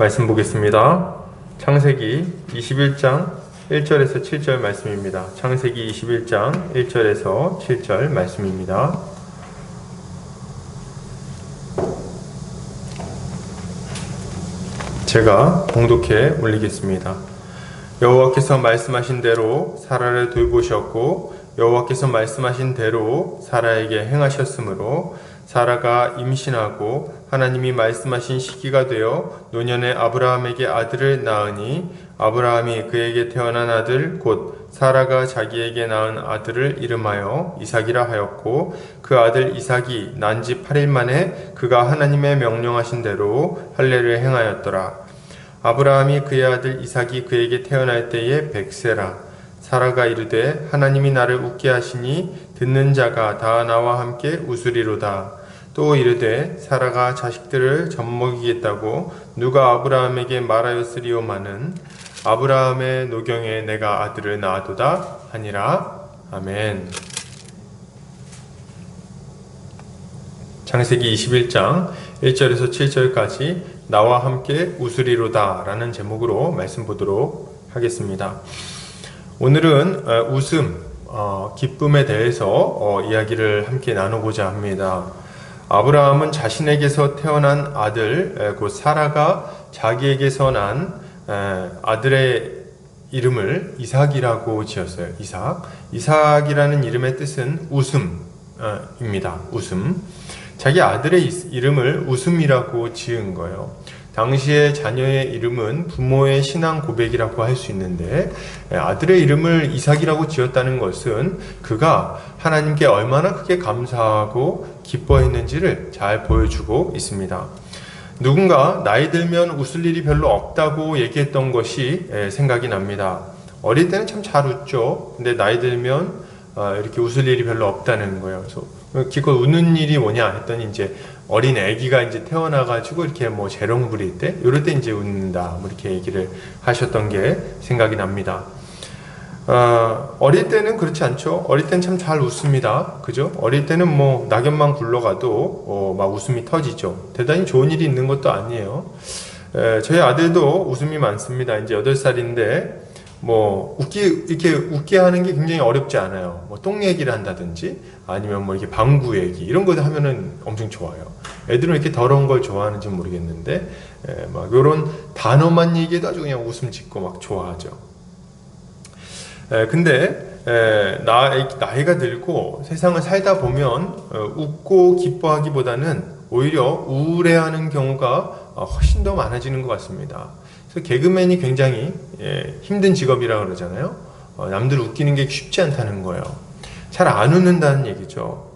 말씀 보겠습니다. 창세기 21장 1절에서 7절 말씀입니다. 창세기 21장 1절에서 7절 말씀입니다. 제가 봉독해 올리겠습니다. 여호와께서 말씀하신 대로 사라를 돌보셨고 여호와께서 말씀하신 대로 사라에게 행하셨으므로 사라가 임신하고 하나님이 말씀하신 시기가 되어 노년에 아브라함에게 아들을 낳으니 아브라함이 그에게 태어난 아들 곧 사라가 자기에게 낳은 아들을 이름하여 이삭이라 하였고 그 아들 이삭이 난 지 8일 만에 그가 하나님의 명령하신 대로 할례를 행하였더라. 아브라함이 그의 아들 이삭이 그에게 태어날 때에 100세라. 사라가 이르되 하나님이 나를 웃게 하시니 듣는 자가 다 나와 함께 웃으리로다. 또 이르되 사라가 자식들을 젖먹이겠다고 누가 아브라함에게 말하였으리오마는 아브라함의 노경에 내가 아들을 낳아도다 하니라. 아멘. 창세기 21장 1절에서 7절까지 나와 함께 웃으리로다 라는 제목으로 말씀 보도록 하겠습니다. 오늘은 웃음, 기쁨에 대해서 이야기를 함께 나누고자 합니다. 아브라함은 자신에게서 태어난 아들, 곧 사라가 자기에게서 난 아들의 이름을 이삭이라고 지었어요. 이삭이라는 이름의 뜻은 웃음입니다. 웃음. 자기 아들의 이름을 웃음이라고 지은 거예요. 당시의 자녀의 이름은 부모의 신앙 고백이라고 할 수 있는데 아들의 이름을 이삭이라고 지었다는 것은 그가 하나님께 얼마나 크게 감사하고 기뻐했는지를 잘 보여주고 있습니다. 누군가 나이 들면 웃을 일이 별로 없다고 얘기했던 것이 생각이 납니다. 어릴 때는 참 잘 웃죠. 근데 나이 들면 이렇게 웃을 일이 별로 없다는 거예요. 그래서 기껏 웃는 일이 뭐냐 했더니 이제 어린 아기가 이제 태어나가지고 이렇게 뭐 재롱 부릴 때, 이럴 때 이제 웃는다. 뭐 이렇게 얘기를 하셨던 게 생각이 납니다. 어릴 때는 그렇지 않죠. 어릴 때는 참 잘 웃습니다. 그죠? 어릴 때는 뭐 낙엽만 굴러가도 막 웃음이 터지죠. 대단히 좋은 일이 있는 것도 아니에요. 저희 아들도 웃음이 많습니다. 이제 8살인데 뭐 이렇게 웃게 하는 게 굉장히 어렵지 않아요. 뭐 똥 얘기를 한다든지 아니면 뭐 이렇게 방구 얘기 이런 거 하면은 엄청 좋아요. 애들은 이렇게 더러운 걸 좋아하는지 모르겠는데 막 이런 단어만 얘기해도 아주 그냥 웃음 짓고 막 좋아하죠. 근데 나이가 들고 세상을 살다 보면 웃고 기뻐하기보다는 오히려 우울해하는 경우가 훨씬 더 많아지는 것 같습니다. 그래서 개그맨이 굉장히 힘든 직업이라고 그러잖아요. 남들 웃기는 게 쉽지 않다는 거예요. 잘 안 웃는다는 얘기죠.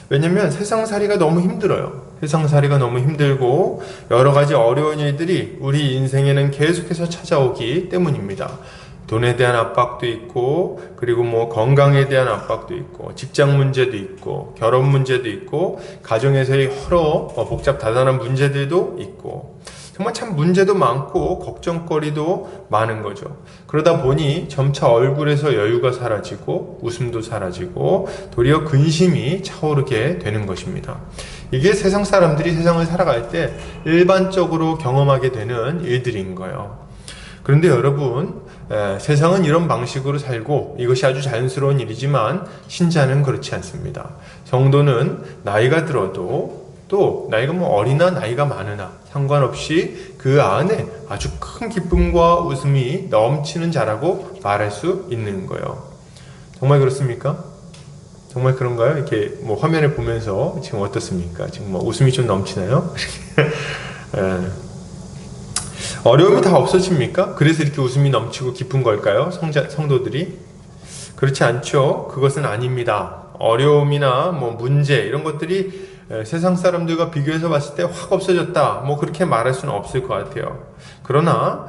왜냐면 세상살이가 너무 힘들어요. 세상살이가 너무 힘들고 여러 가지 어려운 일들이 우리 인생에는 계속해서 찾아오기 때문입니다. 돈에 대한 압박도 있고, 그리고 뭐 건강에 대한 압박도 있고, 직장 문제도 있고, 결혼 문제도 있고, 가정에서의 여러 복잡다단한 문제들도 있고, 정말 참 문제도 많고 걱정거리도 많은 거죠. 그러다 보니 점차 얼굴에서 여유가 사라지고 웃음도 사라지고 도리어 근심이 차오르게 되는 것입니다. 이게 세상 사람들이 세상을 살아갈 때 일반적으로 경험하게 되는 일들인 거예요. 그런데 여러분, 세상은 이런 방식으로 살고 이것이 아주 자연스러운 일이지만 신자는 그렇지 않습니다. 성도는 나이가 들어도 또 나이가 뭐 어리나 나이가 많으나 상관없이 그 안에 아주 큰 기쁨과 웃음이 넘치는 자라고 말할 수 있는 거예요. 정말 그렇습니까? 정말 그런가요? 이렇게 뭐 화면을 보면서 지금 어떻습니까? 지금 뭐 웃음이 좀 넘치나요? 어려움이 다 없어집니까? 그래서 이렇게 웃음이 넘치고 기쁜 걸까요? 성도들이? 그렇지 않죠. 그것은 아닙니다. 어려움이나 뭐 문제 이런 것들이 세상 사람들과 비교해서 봤을 때 확 없어졌다. 뭐 그렇게 말할 수는 없을 것 같아요. 그러나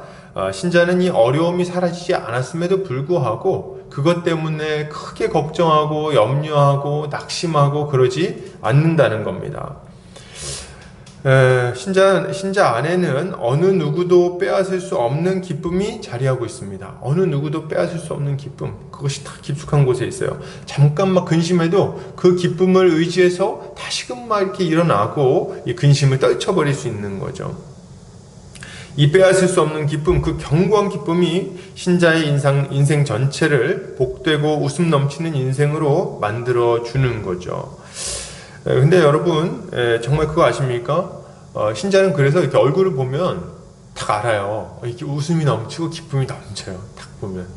신자는 이 어려움이 사라지지 않았음에도 불구하고 그것 때문에 크게 걱정하고 염려하고 낙심하고 그러지 않는다는 겁니다. 신자 안에는 어느 누구도 빼앗을 수 없는 기쁨이 자리하고 있습니다. 어느 누구도 빼앗을 수 없는 기쁨, 그것이 다 깊숙한 곳에 있어요. 잠깐 막 근심해도 그 기쁨을 의지해서 다시금 막 이렇게 일어나고 이 근심을 떨쳐버릴 수 있는 거죠. 이 빼앗을 수 없는 기쁨, 그 견고한 기쁨이 신자의 인생 전체를 복되고 웃음 넘치는 인생으로 만들어주는 거죠. 근데 여러분, 정말 그거 아십니까? 신자는 그래서 이렇게 얼굴을 보면 딱 알아요. 이렇게 웃음이 넘치고 기쁨이 넘쳐요. 딱 보면.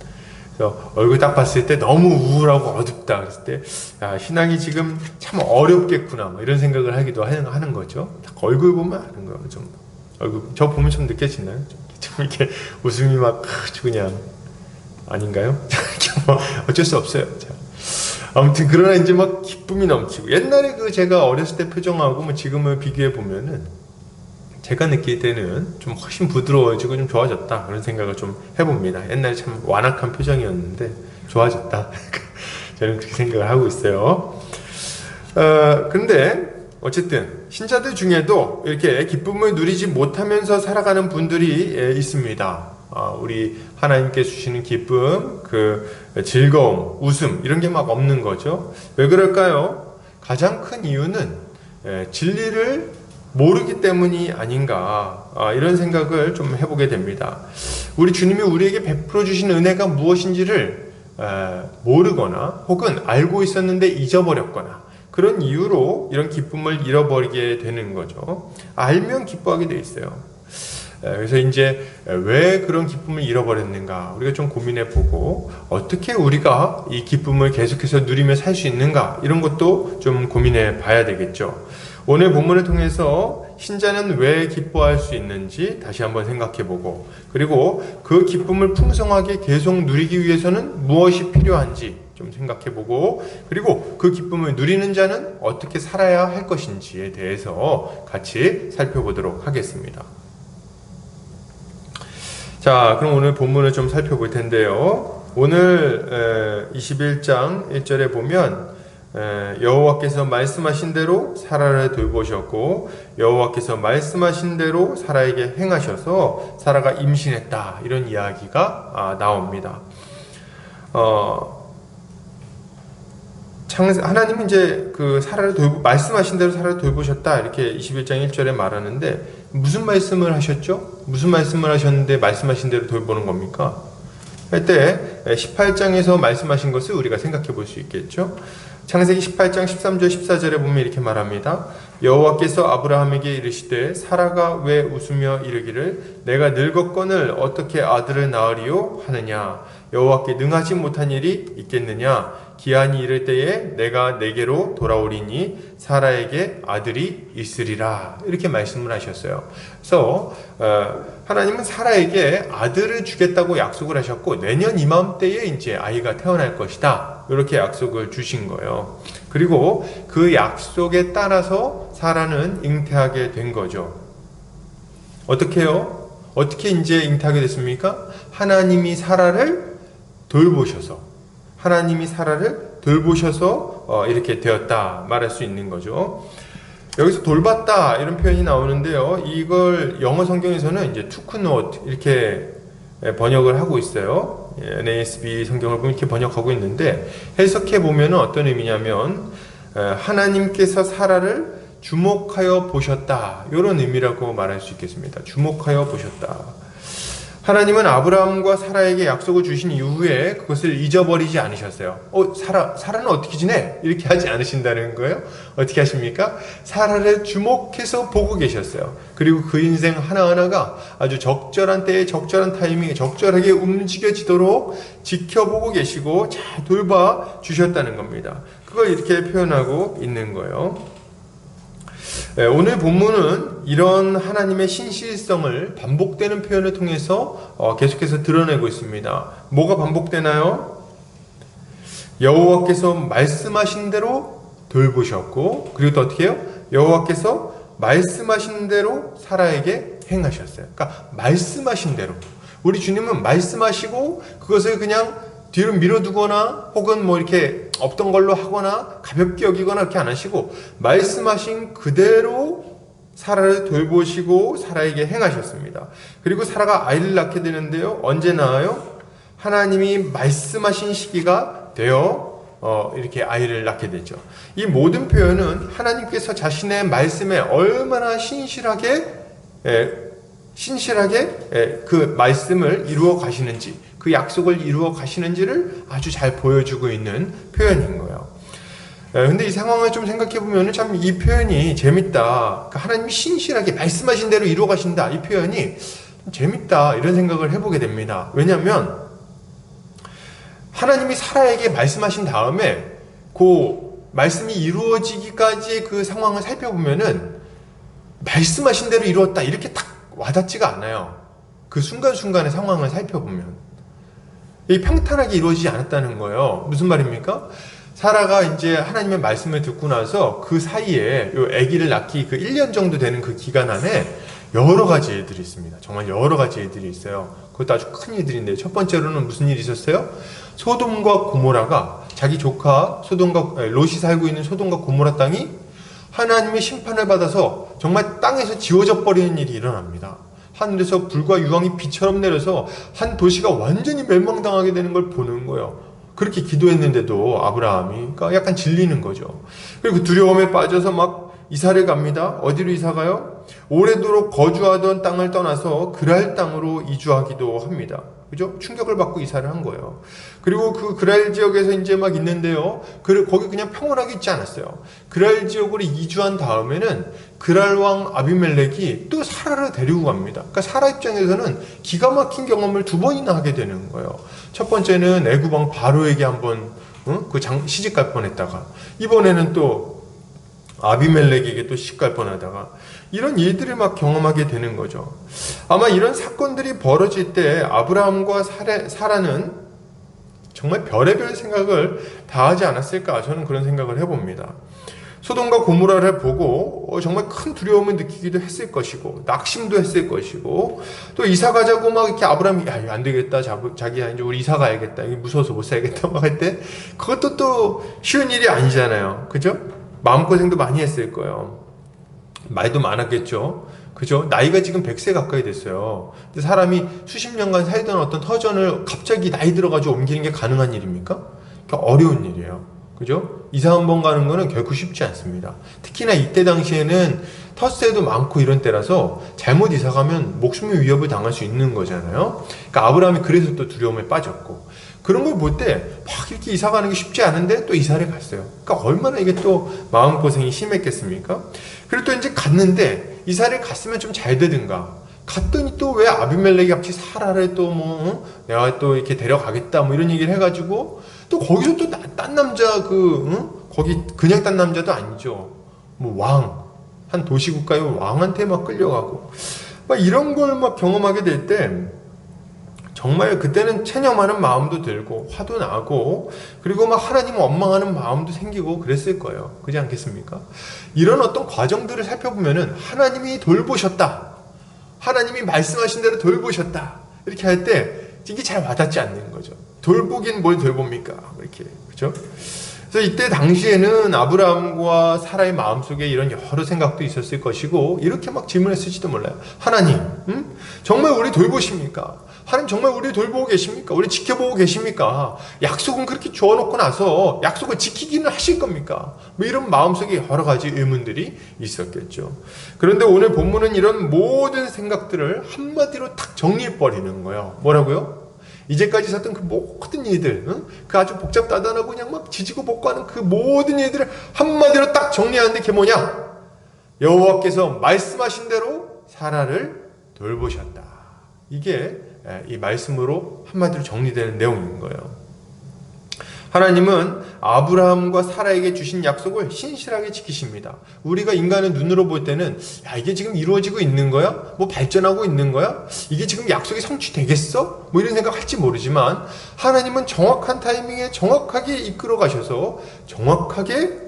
그래서 얼굴 딱 봤을 때 너무 우울하고 어둡다. 그랬을 때, 야, 신앙이 지금 참 어렵겠구나. 뭐 이런 생각을 하기도 하는 거죠. 딱 얼굴 보면 아는 거예요. 좀. 얼굴, 저 보면 좀 느껴지나요? 좀 이렇게 웃음이 막 아주 그냥 아닌가요? 뭐 어쩔 수 없어요. 자. 아무튼 그러나 이제 막 기쁨이 넘치고 옛날에 그 제가 어렸을 때 표정하고 뭐 지금을 비교해 보면은 제가 느낄 때는 좀 훨씬 부드러워지고 좀 좋아졌다 그런 생각을 좀 해봅니다. 옛날에 참 완악한 표정이었는데 좋아졌다. 저는 그렇게 생각을 하고 있어요. 근데 어쨌든 신자들 중에도 이렇게 기쁨을 누리지 못하면서 살아가는 분들이 있습니다. 우리 하나님께 주시는 기쁨, 그 즐거움, 웃음 이런 게 막 없는 거죠. 왜 그럴까요? 가장 큰 이유는 진리를 모르기 때문이 아닌가 이런 생각을 좀 해보게 됩니다. 우리 주님이 우리에게 베풀어 주신 은혜가 무엇인지를 모르거나 혹은 알고 있었는데 잊어버렸거나 그런 이유로 이런 기쁨을 잃어버리게 되는 거죠. 알면 기뻐하게 돼 있어요. 그래서 이제 왜 그런 기쁨을 잃어버렸는가 우리가 좀 고민해 보고 어떻게 우리가 이 기쁨을 계속해서 누리며 살 수 있는가 이런 것도 좀 고민해 봐야 되겠죠. 오늘 본문을 통해서 신자는 왜 기뻐할 수 있는지 다시 한번 생각해 보고 그리고 그 기쁨을 풍성하게 계속 누리기 위해서는 무엇이 필요한지 좀 생각해 보고 그리고 그 기쁨을 누리는 자는 어떻게 살아야 할 것인지에 대해서 같이 살펴보도록 하겠습니다. 자, 그럼 오늘 본문을 좀 살펴볼 텐데요. 오늘 21장 1절에 보면 여호와께서 말씀하신 대로 사라를 돌보셨고 여호와께서 말씀하신 대로 사라에게 행하셔서 사라가 임신했다 이런 이야기가 나옵니다. 하나님은 이제 그 사라를 말씀하신 대로 사라를 돌보셨다 이렇게 21장 1절에 말하는데 무슨 말씀을 하셨죠? 무슨 말씀을 하셨는데 말씀하신 대로 돌보는 겁니까? 할 때 18장에서 말씀하신 것을 우리가 생각해 볼 수 있겠죠? 창세기 18장 13절 14절에 보면 이렇게 말합니다. 여호와께서 아브라함에게 이르시되 사라가 왜 웃으며 이르기를 내가 늙었거늘 어떻게 아들을 낳으리요 하느냐 여호와께 능하지 못한 일이 있겠느냐 기한이 이를 때에 내가 내게로 돌아오리니 사라에게 아들이 있으리라 이렇게 말씀을 하셨어요. 그래서 하나님은 사라에게 아들을 주겠다고 약속을 하셨고 내년 이맘때에 이제 아이가 태어날 것이다 이렇게 약속을 주신 거예요. 그리고 그 약속에 따라서 사라는 잉태하게 된 거죠. 어떻게 해요? 어떻게 이제 잉태하게 됐습니까? 하나님이 사라를 돌보셔서 이렇게 되었다 말할 수 있는 거죠. 여기서 돌봤다 이런 표현이 나오는데요. 이걸 영어 성경에서는 이제 took note 이렇게 번역을 하고 있어요. NASB 성경을 보면 이렇게 번역하고 있는데 해석해 보면 어떤 의미냐면 하나님께서 사라를 주목하여 보셨다 이런 의미라고 말할 수 있겠습니다. 주목하여 보셨다. 하나님은 아브라함과 사라에게 약속을 주신 이후에 그것을 잊어버리지 않으셨어요. 사라는 어떻게 지내? 이렇게 하지 않으신다는 거예요. 어떻게 하십니까? 사라를 주목해서 보고 계셨어요. 그리고 그 인생 하나하나가 아주 적절한 때에 적절한 타이밍에 적절하게 움직여지도록 지켜보고 계시고 잘 돌봐 주셨다는 겁니다. 그걸 이렇게 표현하고 있는 거예요. 오늘 본문은 이런 하나님의 신실성을 반복되는 표현을 통해서 계속해서 드러내고 있습니다. 뭐가 반복되나요? 여호와께서 말씀하신 대로 돌보셨고 그리고 또 어떻게 해요? 여호와께서 말씀하신 대로 사라에게 행하셨어요. 그러니까 말씀하신 대로 우리 주님은 말씀하시고 그것을 그냥 뒤로 밀어두거나 혹은 뭐 이렇게 없던 걸로 하거나 가볍게 여기거나 그렇게 안 하시고 말씀하신 그대로 사라를 돌보시고 사라에게 행하셨습니다. 그리고 사라가 아이를 낳게 되는데요. 언제 낳아요? 하나님이 말씀하신 시기가 되어 이렇게 아이를 낳게 되죠. 이 모든 표현은 하나님께서 자신의 말씀에 얼마나 신실하게 신실하게 그 말씀을 이루어 가시는지, 그 약속을 이루어 가시는지를 아주 잘 보여주고 있는 표현인 거예요. 근데 이 상황을 좀 생각해 보면 참 이 표현이 재밌다. 하나님이 신실하게 말씀하신 대로 이루어 가신다. 이 표현이 재밌다. 이런 생각을 해보게 됩니다. 왜냐하면 하나님이 사라에게 말씀하신 다음에 그 말씀이 이루어지기까지의 그 상황을 살펴보면은 말씀하신 대로 이루었다. 이렇게 딱 와닿지가 않아요. 그 순간순간의 상황을 살펴보면. 이 평탄하게 이루어지지 않았다는 거예요. 무슨 말입니까? 사라가 이제 하나님의 말씀을 듣고 나서 그 사이에 요 아기를 낳기 그 1년 정도 되는 그 기간 안에 여러 가지 일들이 있습니다. 정말 여러 가지 일들이 있어요. 그것도 아주 큰 일들인데 첫 번째로는 무슨 일이 있었어요? 소돔과 고모라가 자기 조카 롯이 살고 있는 소돔과 고모라 땅이 하나님의 심판을 받아서 정말 땅에서 지워져 버리는 일이 일어납니다. 하늘에서 불과 유황이 비처럼 내려서 한 도시가 완전히 멸망당하게 되는 걸 보는 거예요. 그렇게 기도했는데도 아브라함이 그러니까 약간 질리는 거죠. 그리고 두려움에 빠져서 막 이사를 갑니다. 어디로 이사 가요? 오래도록 거주하던 땅을 떠나서 그랄 땅으로 이주하기도 합니다. 그죠? 충격을 받고 이사를 한 거예요. 그리고 그 그랄 지역에서 이제 막 있는데요. 거기 그냥 평온하게 있지 않았어요. 그랄 지역으로 이주한 다음에는 그랄 왕 아비멜렉이 또 사라를 데리고 갑니다. 그러니까 사라 입장에서는 기가 막힌 경험을 두 번이나 하게 되는 거예요. 첫 번째는 애굽 왕 바로에게 한번 시집 갈 뻔했다가 이번에는 또 아비멜렉에게 또 시집 갈 뻔하다가 이런 일들을 막 경험하게 되는 거죠. 아마 이런 사건들이 벌어질 때 아브라함과 사라는 정말 별의별 생각을 다 하지 않았을까 저는 그런 생각을 해봅니다. 소돔과 고모라를 보고 정말 큰 두려움을 느끼기도 했을 것이고 낙심도 했을 것이고 또 이사 가자고 막 이렇게 아브라함이 야 이거 안 되겠다 자기야 이제 우리 이사 가야겠다 이게 무서워서 못 살겠다 막 할 때 그것도 또 쉬운 일이 아니잖아요. 그죠? 마음고생도 많이 했을 거예요. 말도 많았겠죠. 그죠? 나이가 지금 100세 가까이 됐어요. 근데 사람이 수십 년간 살던 어떤 터전을 갑자기 나이 들어가지고 옮기는 게 가능한 일입니까? 그러니까 어려운 일이에요. 그죠? 이사 한 번 가는 거는 결코 쉽지 않습니다. 특히나 이때 당시에는 텃세도 많고 이런 때라서 잘못 이사 가면 목숨의 위협을 당할 수 있는 거잖아요. 그러니까 아브라함이 그래서 또 두려움에 빠졌고 그런 걸 볼 때 막 이렇게 이사 가는 게 쉽지 않은데 또 이사를 갔어요. 그러니까 얼마나 이게 또 마음고생이 심했겠습니까? 그리고 또 이제 갔는데 이사를 갔으면 좀 잘 되든가 갔더니 또 왜 아비멜렉이 갑자기 사라를 또 내가 또 이렇게 데려가겠다 뭐 이런 얘기를 해가지고 또 거기서 또 딴 남자 거기 그냥 딴 남자도 아니죠. 뭐 한 도시국가의 왕한테 막 끌려가고 막 이런 걸 막 경험하게 될 때 정말 그때는 체념하는 마음도 들고 화도 나고 그리고 막 하나님을 원망하는 마음도 생기고 그랬을 거예요. 그렇지 않겠습니까? 이런 어떤 과정들을 살펴보면은 하나님이 돌보셨다. 하나님이 말씀하신 대로 돌보셨다. 이렇게 할 때 이게 잘 와닿지 않는 거죠. 돌보긴 뭘 돌봅니까? 이렇게 그렇죠? 그래서 이때 당시에는 아브라함과 사라의 마음속에 이런 여러 생각도 있었을 것이고 이렇게 막 질문했을지도 몰라요. 하나님, 정말 우리 돌보십니까? 하나님 정말 우리 돌보고 계십니까? 우리 지켜보고 계십니까? 약속은 그렇게 주어놓고 나서 약속을 지키기는 하실 겁니까? 뭐 이런 마음속에 여러 가지 의문들이 있었겠죠. 그런데 오늘 본문은 이런 모든 생각들을 한마디로 딱 정리해버리는 거예요. 뭐라고요? 이제까지 있었던 그 모든 일들, 그 아주 복잡다단하고 그냥 막 지지고 볶고하는 그 모든 일들을 한마디로 딱 정리하는데 그게 뭐냐? 여호와께서 말씀하신 대로 사라를 돌보셨다. 이게 이 말씀으로 한마디로 정리되는 내용인 거예요. 하나님은 아브라함과 사라에게 주신 약속을 신실하게 지키십니다. 우리가 인간의 눈으로 볼 때는 야 이게 지금 이루어지고 있는 거야? 뭐 발전하고 있는 거야? 이게 지금 약속이 성취되겠어? 뭐 이런 생각할지 모르지만 하나님은 정확한 타이밍에 정확하게 이끌어 가셔서 정확하게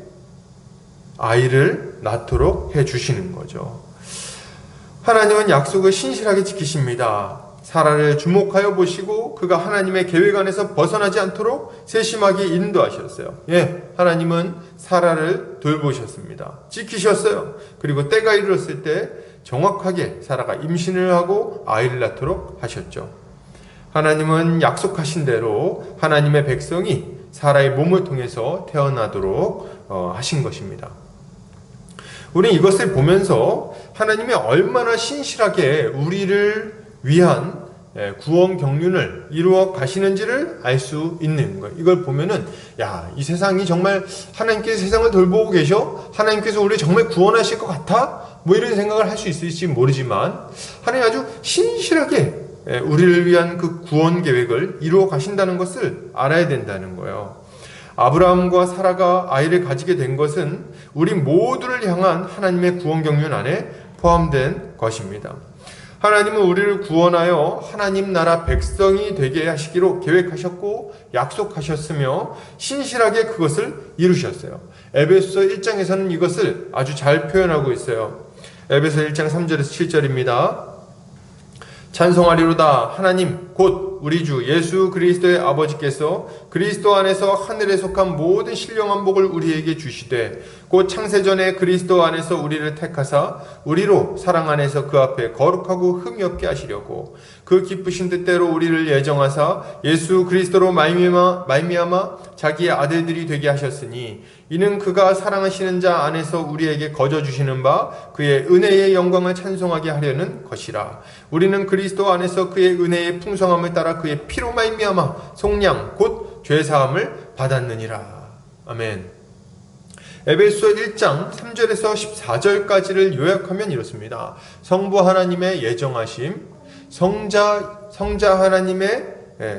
아이를 낳도록 해주시는 거죠. 하나님은 약속을 신실하게 지키십니다. 사라를 주목하여 보시고 그가 하나님의 계획 안에서 벗어나지 않도록 세심하게 인도하셨어요. 하나님은 사라를 돌보셨습니다. 지키셨어요. 그리고 때가 이르렀을 때 정확하게 사라가 임신을 하고 아이를 낳도록 하셨죠. 하나님은 약속하신 대로 하나님의 백성이 사라의 몸을 통해서 태어나도록 하신 것입니다. 우리는 이것을 보면서 하나님이 얼마나 신실하게 우리를 위한 구원 경륜을 이루어 가시는지를 알 수 있는 거예요. 이걸 보면은 이 세상이 정말 하나님께서 세상을 돌보고 계셔? 하나님께서 우리를 정말 구원하실 것 같아? 뭐 이런 생각을 할 수 있을지 모르지만 하나님이 아주 신실하게 우리를 위한 그 구원 계획을 이루어 가신다는 것을 알아야 된다는 거예요. 아브라함과 사라가 아이를 가지게 된 것은 우리 모두를 향한 하나님의 구원 경륜 안에 포함된 것입니다. 하나님은 우리를 구원하여 하나님 나라 백성이 되게 하시기로 계획하셨고 약속하셨으며 신실하게 그것을 이루셨어요. 에베소 1장에서는 이것을 아주 잘 표현하고 있어요. 에베소 1장 3절에서 7절입니다. 찬송하리로다. 하나님 곧 우리 주 예수 그리스도의 아버지께서 그리스도 안에서 하늘에 속한 모든 신령한 복을 우리에게 주시되 곧 창세전에 그리스도 안에서 우리를 택하사 우리로 사랑 안에서 그 앞에 거룩하고 흠이 없게 하시려고 그 기쁘신 뜻대로 우리를 예정하사 예수 그리스도로 말미암아 자기의 아들들이 되게 하셨으니 이는 그가 사랑하시는 자 안에서 우리에게 거저 주시는 바 그의 은혜의 영광을 찬송하게 하려는 것이라. 우리는 그리스도 안에서 그의 은혜의 풍성함을 따라 그의 피로 말미암아 속량 곧 죄사함을 받았느니라. 아멘. 에베소 1장 3절에서 14절까지를 요약하면 이렇습니다. 성부 하나님의 예정하심, 성자 하나님의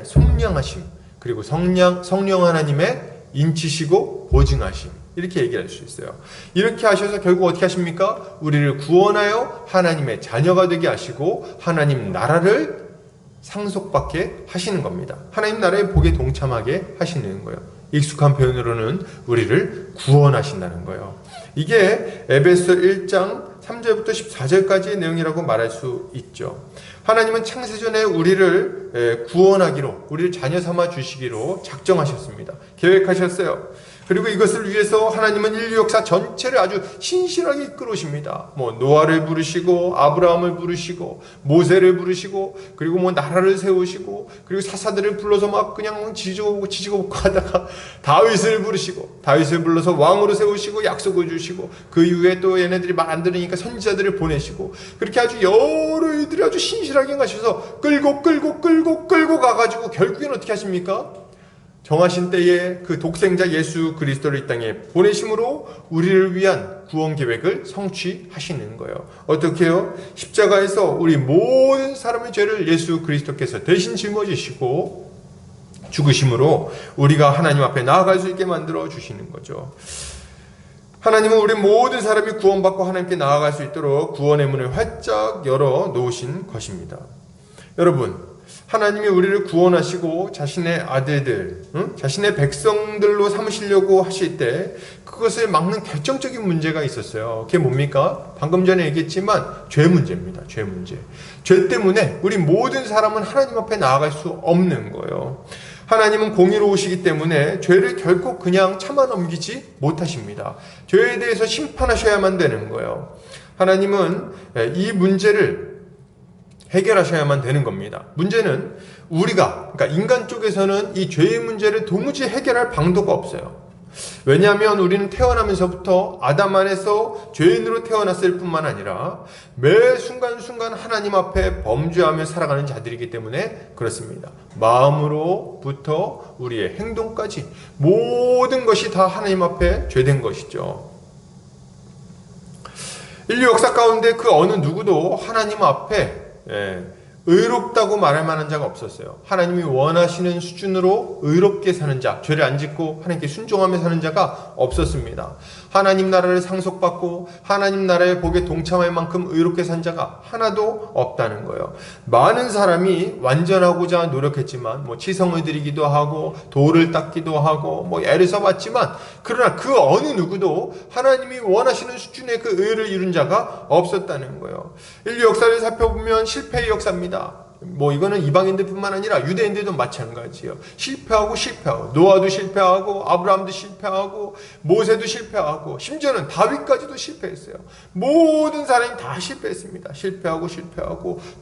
속량하심, 그리고 성령 하나님의 인치시고 보증하심, 이렇게 얘기할 수 있어요. 이렇게 하셔서 결국 어떻게 하십니까? 우리를 구원하여 하나님의 자녀가 되게 하시고 하나님 나라를 상속받게 하시는 겁니다. 하나님 나라의 복에 동참하게 하시는 거예요. 익숙한 표현으로는 우리를 구원하신다는 거예요. 이게 에베소 1장 3절부터 14절까지의 내용이라고 말할 수 있죠. 하나님은 창세전에 우리를 구원하기로, 우리를 자녀 삼아 주시기로 작정하셨습니다. 계획하셨어요. 그리고 이것을 위해서 하나님은 인류 역사 전체를 아주 신실하게 이끌으십니다. 노아를 부르시고 아브라함을 부르시고 모세를 부르시고 그리고 나라를 세우시고 그리고 사사들을 불러서 막 그냥 지지고 하다가 다윗을 부르시고 다윗을 불러서 왕으로 세우시고 약속을 주시고 그 이후에 또 얘네들이 말 안 들으니까 선지자들을 보내시고 그렇게 아주 여러 일들이 아주 신실하게 가셔서 끌고 가가지고 결국엔 어떻게 하십니까? 정하신 때에 그 독생자 예수 그리스도를 이 땅에 보내심으로 우리를 위한 구원 계획을 성취하시는 거예요. 어떻게 해요? 십자가에서 우리 모든 사람의 죄를 예수 그리스도께서 대신 짊어지시고 죽으심으로 우리가 하나님 앞에 나아갈 수 있게 만들어 주시는 거죠. 하나님은 우리 모든 사람이 구원받고 하나님께 나아갈 수 있도록 구원의 문을 활짝 열어 놓으신 것입니다. 여러분, 하나님이 우리를 구원하시고 자신의 아들들, 자신의 백성들로 삼으시려고 하실 때 그것을 막는 결정적인 문제가 있었어요. 그게 뭡니까? 방금 전에 얘기했지만 죄 문제입니다. 죄 문제. 죄 때문에 우리 모든 사람은 하나님 앞에 나아갈 수 없는 거예요. 하나님은 공의로우시기 때문에 죄를 결코 그냥 참아 넘기지 못하십니다. 죄에 대해서 심판하셔야만 되는 거예요. 하나님은 이 문제를 해결하셔야만 되는 겁니다. 문제는 그러니까 인간 쪽에서는 이 죄의 문제를 도무지 해결할 방도가 없어요. 왜냐하면 우리는 태어나면서부터 아담 안에서 죄인으로 태어났을 뿐만 아니라 매 순간순간 하나님 앞에 범죄하며 살아가는 자들이기 때문에 그렇습니다. 마음으로부터 우리의 행동까지 모든 것이 다 하나님 앞에 죄된 것이죠. 인류 역사 가운데 그 어느 누구도 하나님 앞에 의롭다고 말할 만한 자가 없었어요. 하나님이 원하시는 수준으로 의롭게 사는 자, 죄를 안 짓고 하나님께 순종하며 사는 자가 없었습니다. 하나님 나라를 상속받고 하나님 나라의 복에 동참할 만큼 의롭게 산 자가 하나도 없다는 거예요. 많은 사람이 완전하고자 노력했지만 치성을 드리기도 하고 돌을 닦기도 하고 애를 써봤지만 그러나 그 어느 누구도 하나님이 원하시는 수준의 그 의를 이룬 자가 없었다는 거예요. 인류 역사를 살펴보면 실패의 역사입니다. 이거는 이방인들뿐만 아니라 유대인들도 마찬가지예요. 실패하고 노아도 실패하고 아브라함도 실패하고 모세도 실패하고 심지어는 다윗까지도 실패했어요. 모든 사람이 다 실패했습니다. 실패하고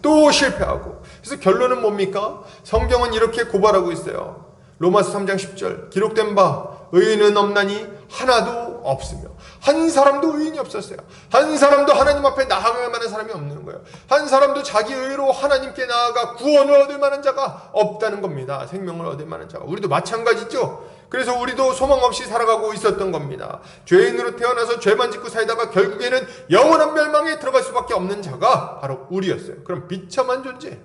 또 실패하고. 그래서 결론은 뭡니까? 성경은 이렇게 고발하고 있어요. 로마서 3장 10절 기록된 바 의인은 없나니 하나도 없으며 한 사람도 의인이 없었어요. 한 사람도 하나님 앞에 나아갈 만한 사람이 없는 거예요. 한 사람도 자기 의로 하나님께 나아가 구원을 얻을 만한 자가 없다는 겁니다. 생명을 얻을 만한 자가. 우리도 마찬가지죠. 그래서 우리도 소망 없이 살아가고 있었던 겁니다. 죄인으로 태어나서 죄만 짓고 살다가 결국에는 영원한 멸망에 들어갈 수밖에 없는 자가 바로 우리였어요. 그럼 비참한 존재.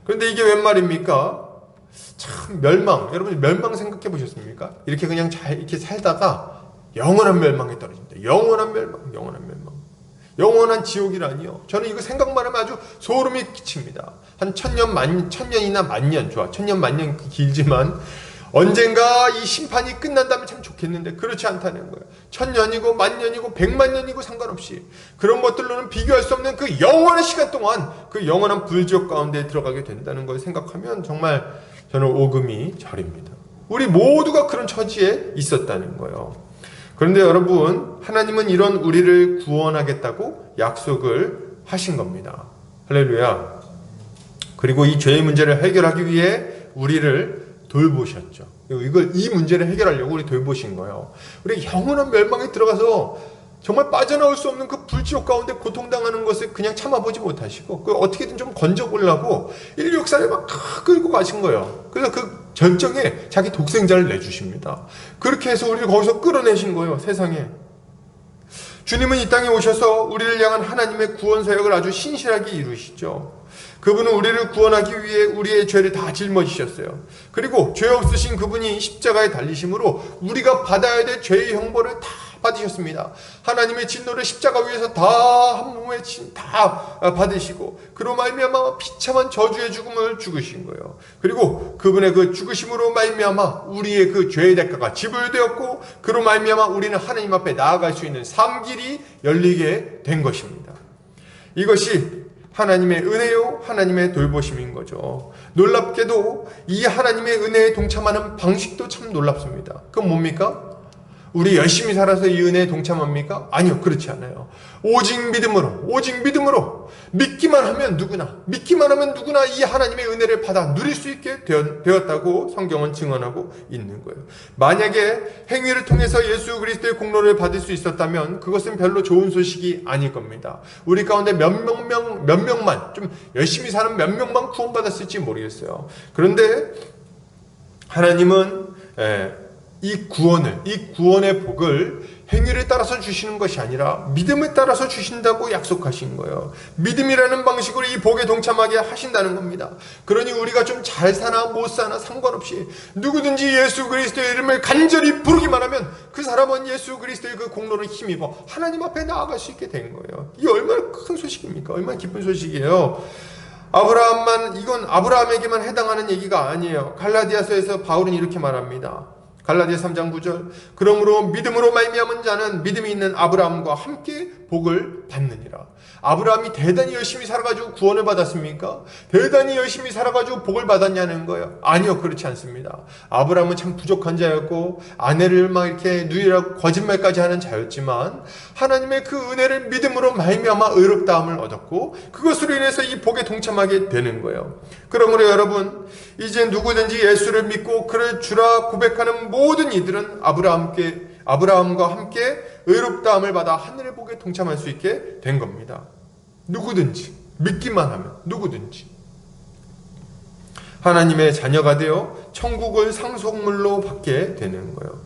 그런데 이게 웬 말입니까? 참 여러분 멸망 생각해 보셨습니까? 이렇게 그냥 잘 이렇게 살다가 영원한 멸망에 떨어진다. 영원한 지옥이라니요. 저는 이거 생각만 하면 아주 소름이 끼칩니다. 한 천년이나 만년, 천년 만년 길지만 언젠가 이 심판이 끝난다면 참 좋겠는데 그렇지 않다는 거예요. 천년이고 만년이고 백만년이고 상관없이 그런 것들로는 비교할 수 없는 그 영원한 시간 동안 그 영원한 불지옥 가운데 들어가게 된다는 걸 생각하면 정말 저는 오금이 저립니다. 우리 모두가 그런 처지에 있었다는 거예요. 그런데 여러분, 하나님은 이런 우리를 구원하겠다고 약속을 하신 겁니다. 할렐루야. 그리고 이 죄의 문제를 해결하기 위해 우리를 돌보셨죠. 이 문제를 해결하려고 우리 돌보신 거예요. 우리 영원한 멸망에 들어가서 정말 빠져나올 수 없는 그 불지옥 가운데 고통당하는 것을 그냥 참아보지 못하시고 그 어떻게든 좀 건져보려고 인류 역사를 막 끌고 가신 거예요. 그래서 그 절정에 자기 독생자를 내주십니다. 그렇게 해서 우리를 거기서 끌어내신 거예요. 세상에. 주님은 이 땅에 오셔서 우리를 향한 하나님의 구원 사역을 아주 신실하게 이루시죠. 그분은 우리를 구원하기 위해 우리의 죄를 다 짊어지셨어요. 그리고 죄 없으신 그분이 십자가에 달리심으로 우리가 받아야 될 죄의 형벌을 다 받으셨습니다. 하나님의 진노를 십자가 위에서 다 한 몸에 다 받으시고 그로 말미암아 비참한 저주의 죽음을 죽으신 거예요. 그리고 그분의 그 죽으심으로 말미암아 우리의 그 죄의 대가가 지불되었고 그로 말미암아 우리는 하나님 앞에 나아갈 수 있는 삶길이 열리게 된 것입니다. 이것이 하나님의 은혜요, 하나님의 돌보심인 거죠. 놀랍게도 이 하나님의 은혜에 동참하는 방식도 참 놀랍습니다. 그건 뭡니까? 우리 열심히 살아서 이 은혜에 동참합니까? 아니요, 그렇지 않아요. 오직 믿음으로 믿기만 하면 누구나 이 하나님의 은혜를 받아 누릴 수 있게 되었다고 성경은 증언하고 있는 거예요. 만약에 행위를 통해서 예수 그리스도의 공로를 받을 수 있었다면 그것은 별로 좋은 소식이 아닐 겁니다. 우리 가운데 몇 명만 좀 열심히 사는 몇 명만 구원받았을지 모르겠어요. 그런데 하나님은 이 구원의 복을 행위를 따라서 주시는 것이 아니라 믿음을 따라서 주신다고 약속하신 거예요. 믿음이라는 방식으로 이 복에 동참하게 하신다는 겁니다. 그러니 우리가 좀 잘 사나 못 사나 상관없이 누구든지 예수 그리스도의 이름을 간절히 부르기만 하면 그 사람은 예수 그리스도의 그 공로를 힘입어 하나님 앞에 나아갈 수 있게 된 거예요. 이게 얼마나 큰 소식입니까? 얼마나 기쁜 소식이에요. 이건 아브라함에게만 해당하는 얘기가 아니에요. 갈라디아서에서 바울은 이렇게 말합니다. 갈라디아 3장 9절 그러므로 믿음으로 말미암은 자는 믿음이 있는 아브라함과 함께 복을 받느니라. 아브라함이 대단히 열심히 살아가지고 구원을 받았습니까? 대단히 열심히 살아가지고 복을 받았냐는 거예요. 아니요, 그렇지 않습니다. 아브라함은 참 부족한 자였고 아내를 막 이렇게 누이라고 거짓말까지 하는 자였지만 하나님의 그 은혜를 믿음으로 말미암아 의롭다함을 얻었고 그것으로 인해서 이 복에 동참하게 되는 거예요. 그러므로 여러분, 이제 누구든지 예수를 믿고 그를 주라 고백하는 모든 이들은 아브라함과 함께 의롭다함을 받아 하늘의 복에 동참할 수 있게 된 겁니다. 누구든지 믿기만 하면 누구든지 하나님의 자녀가 되어 천국을 상속물로 받게 되는 거예요.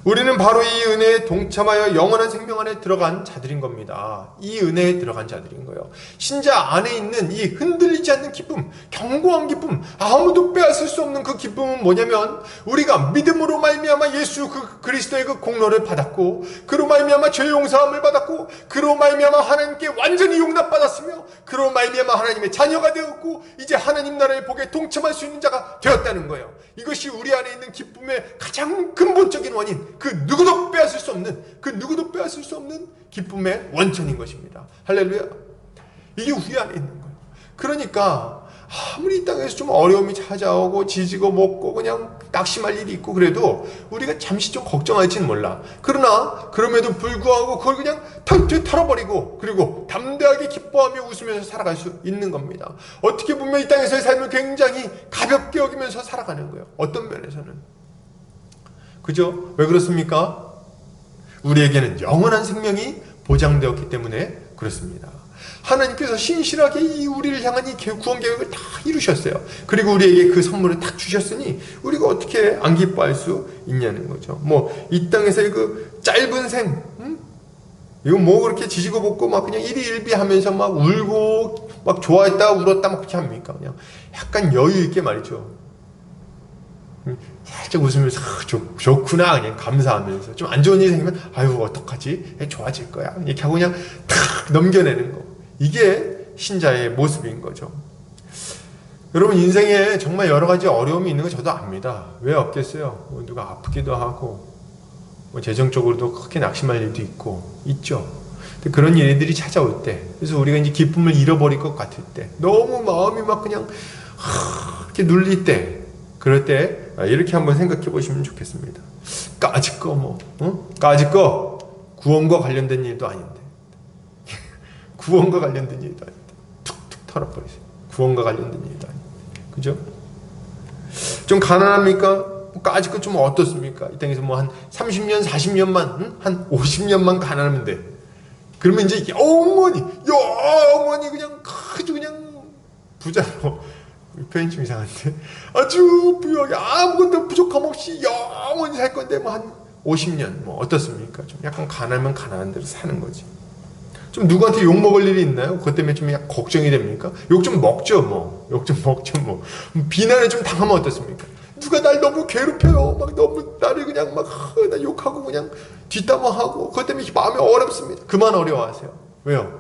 우리는 바로 이 은혜에 동참하여 영원한 생명 안에 들어간 자들인 겁니다. 이 은혜에 들어간 자들인 거예요. 신자 안에 있는 이 흔들리지 않는 기쁨, 견고한 기쁨, 아무도 빼앗을 수 없는 그 기쁨은 뭐냐면 우리가 믿음으로 말미암아 예수 그리스도의 그 공로를 받았고 그로 말미암아 죄 용서함을 받았고 그로 말미암아 하나님께 완전히 용납받았으며 그로 말미암아 하나님의 자녀가 되었고 이제 하나님 나라의 복에 동참할 수 있는 자가 되었다는 거예요. 이것이 우리 안에 있는 기쁨의 가장 근본적인 원인, 그 누구도 빼앗을 수 없는 기쁨의 원천인 것입니다. 할렐루야. 이게 우리 안에 있는 거예요. 그러니까 아무리 이 땅에서 좀 어려움이 찾아오고 지지고 먹고 그냥 낙심할 일이 있고 그래도 우리가 잠시 좀 걱정할지는 몰라. 그러나 그럼에도 불구하고 그걸 그냥 털털 털어버리고 그리고 담대하게 기뻐하며 웃으면서 살아갈 수 있는 겁니다. 어떻게 보면 이 땅에서의 삶을 굉장히 가볍게 여기면서 살아가는 거예요. 어떤 면에서는. 그죠? 왜 그렇습니까? 우리에게는 영원한 생명이 보장되었기 때문에 그렇습니다. 하나님께서 신실하게 이 우리를 향한 이 구원 계획을 다 이루셨어요. 그리고 우리에게 그 선물을 딱 주셨으니 우리가 어떻게 안 기뻐할 수 있냐는 거죠. 뭐 이 땅에서의 그 짧은 생, 이거 뭐 그렇게 지지고 볶고 막 그냥 일희일비하면서 막 울고 막 좋아했다 울었다 막 그렇게 합니까? 그냥 약간 여유 있게 말이죠. 살짝 웃으면서 좋구나 그냥 감사하면서, 좀 안 좋은 일이 생기면 아유 어떡하지? 좋아질 거야 이렇게 하고 그냥 탁 넘겨내는 거, 이게 신자의 모습인 거죠. 여러분, 인생에 정말 여러 가지 어려움이 있는 거 저도 압니다. 왜 없겠어요? 뭐 누가 아프기도 하고 뭐 재정적으로도 크게 낙심할 일도 있죠. 근데 그런 일들이 찾아올 때, 그래서 우리가 이제 기쁨을 잃어버릴 것 같을 때, 너무 마음이 막 그냥 이렇게 눌릴 때, 그럴 때 이렇게 한번 생각해 보시면 좋겠습니다. 까짓 거 까짓 거 구원과 관련된 일도 아닌데 구원과 관련된 일도 아닌데 툭툭 털어버리세요. 구원과 관련된 일도 아닌데, 그죠? 좀 가난합니까? 까짓 거 좀 어떻습니까? 이 땅에서 뭐 한 30년 40년만 한 50년만 가난하면 돼. 그러면 이제 영원히 그냥 아주 그냥 부자로, 표현 좀 이상한데 아주 부유하게 아무것도 부족함 없이 영원히 살 건데 뭐 한 50년 뭐 어떻습니까? 좀 약간 가난하면 가난한 대로 사는 거지. 좀 누구한테 욕 먹을 일이 있나요? 그것 때문에 좀 약간 걱정이 됩니까? 욕 좀 먹죠 뭐. 비난을 좀 당하면 어떻습니까? 누가 날 너무 괴롭혀요. 막 너무 나를 그냥 막 나 욕하고 그냥 뒷담화하고, 그것 때문에 마음이 어렵습니다. 그만 어려워하세요. 왜요?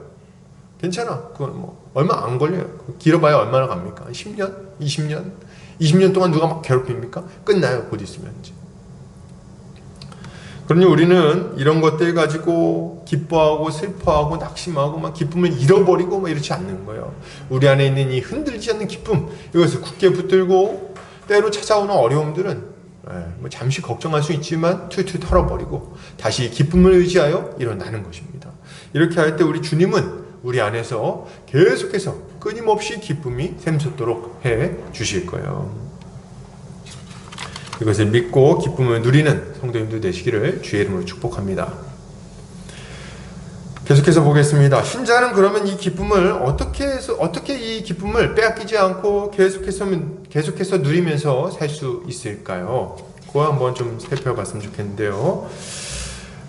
괜찮아. 그건 뭐 얼마 안 걸려요. 길어봐야 얼마나 갑니까? 10년? 20년? 20년 동안 누가 막 괴롭힙니까? 끝나요. 곧 있으면 이제. 그러니 우리는 이런 것들 가지고 기뻐하고 슬퍼하고 낙심하고 막 기쁨을 잃어버리고 막 이렇지 않는 거예요. 우리 안에 있는 이 흔들리지 않는 기쁨, 이것을 굳게 붙들고 때로 찾아오는 어려움들은 뭐 잠시 걱정할 수 있지만 툴툴 털어버리고 다시 기쁨을 의지하여 일어나는 것입니다. 이렇게 할 때 우리 주님은 우리 안에서 계속해서 끊임없이 기쁨이 샘솟도록 해 주실 거예요. 이것을 믿고 기쁨을 누리는 성도님들 되시기를 주의 이름으로 축복합니다. 계속해서 보겠습니다. 신자는 그러면 이 기쁨을 어떻게 이 기쁨을 빼앗기지 않고 계속해서 누리면서 살 수 있을까요? 그거 한번 좀 살펴봤으면 좋겠는데요.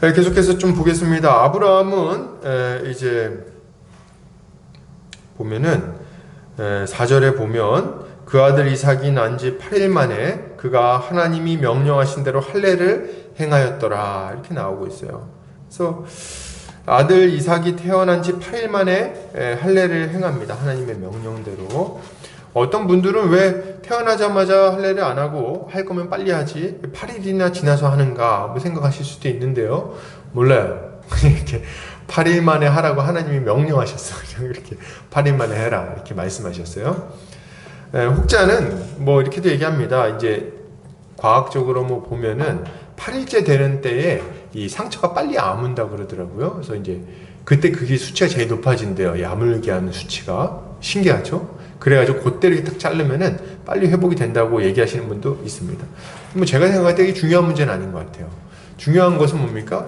계속해서 좀 보겠습니다. 아브라함은 이제 보면은 4절에 보면 그 아들 이삭이 난 지 8일 만에 그가 하나님이 명령하신 대로 할례를 행하였더라, 이렇게 나오고 있어요. 그래서 아들 이삭이 태어난 지 8일 만에 할례를 행합니다. 하나님의 명령대로. 어떤 분들은 왜 태어나자마자 할례를 안 하고 할 거면 빨리 하지 8일이나 지나서 하는가 뭐 생각하실 수도 있는데요. 몰라요. 이렇게 8일 만에 하라고 하나님이 명령하셨어요. 이렇게 8일 만에 해라 이렇게 말씀하셨어요. 혹자는 뭐 이렇게도 얘기합니다. 이제 과학적으로 뭐 보면은 8일째 되는 때에 이 상처가 빨리 아문다 그러더라고요. 그래서 이제 그때 그게 수치가 제일 높아진대요. 이 아물게 하는 수치가. 신기하죠? 그래가지고 그때 이렇게 딱 자르면은 빨리 회복이 된다고 얘기하시는 분도 있습니다. 뭐 제가 생각할 때 이게 중요한 문제는 아닌 것 같아요. 중요한 것은 뭡니까?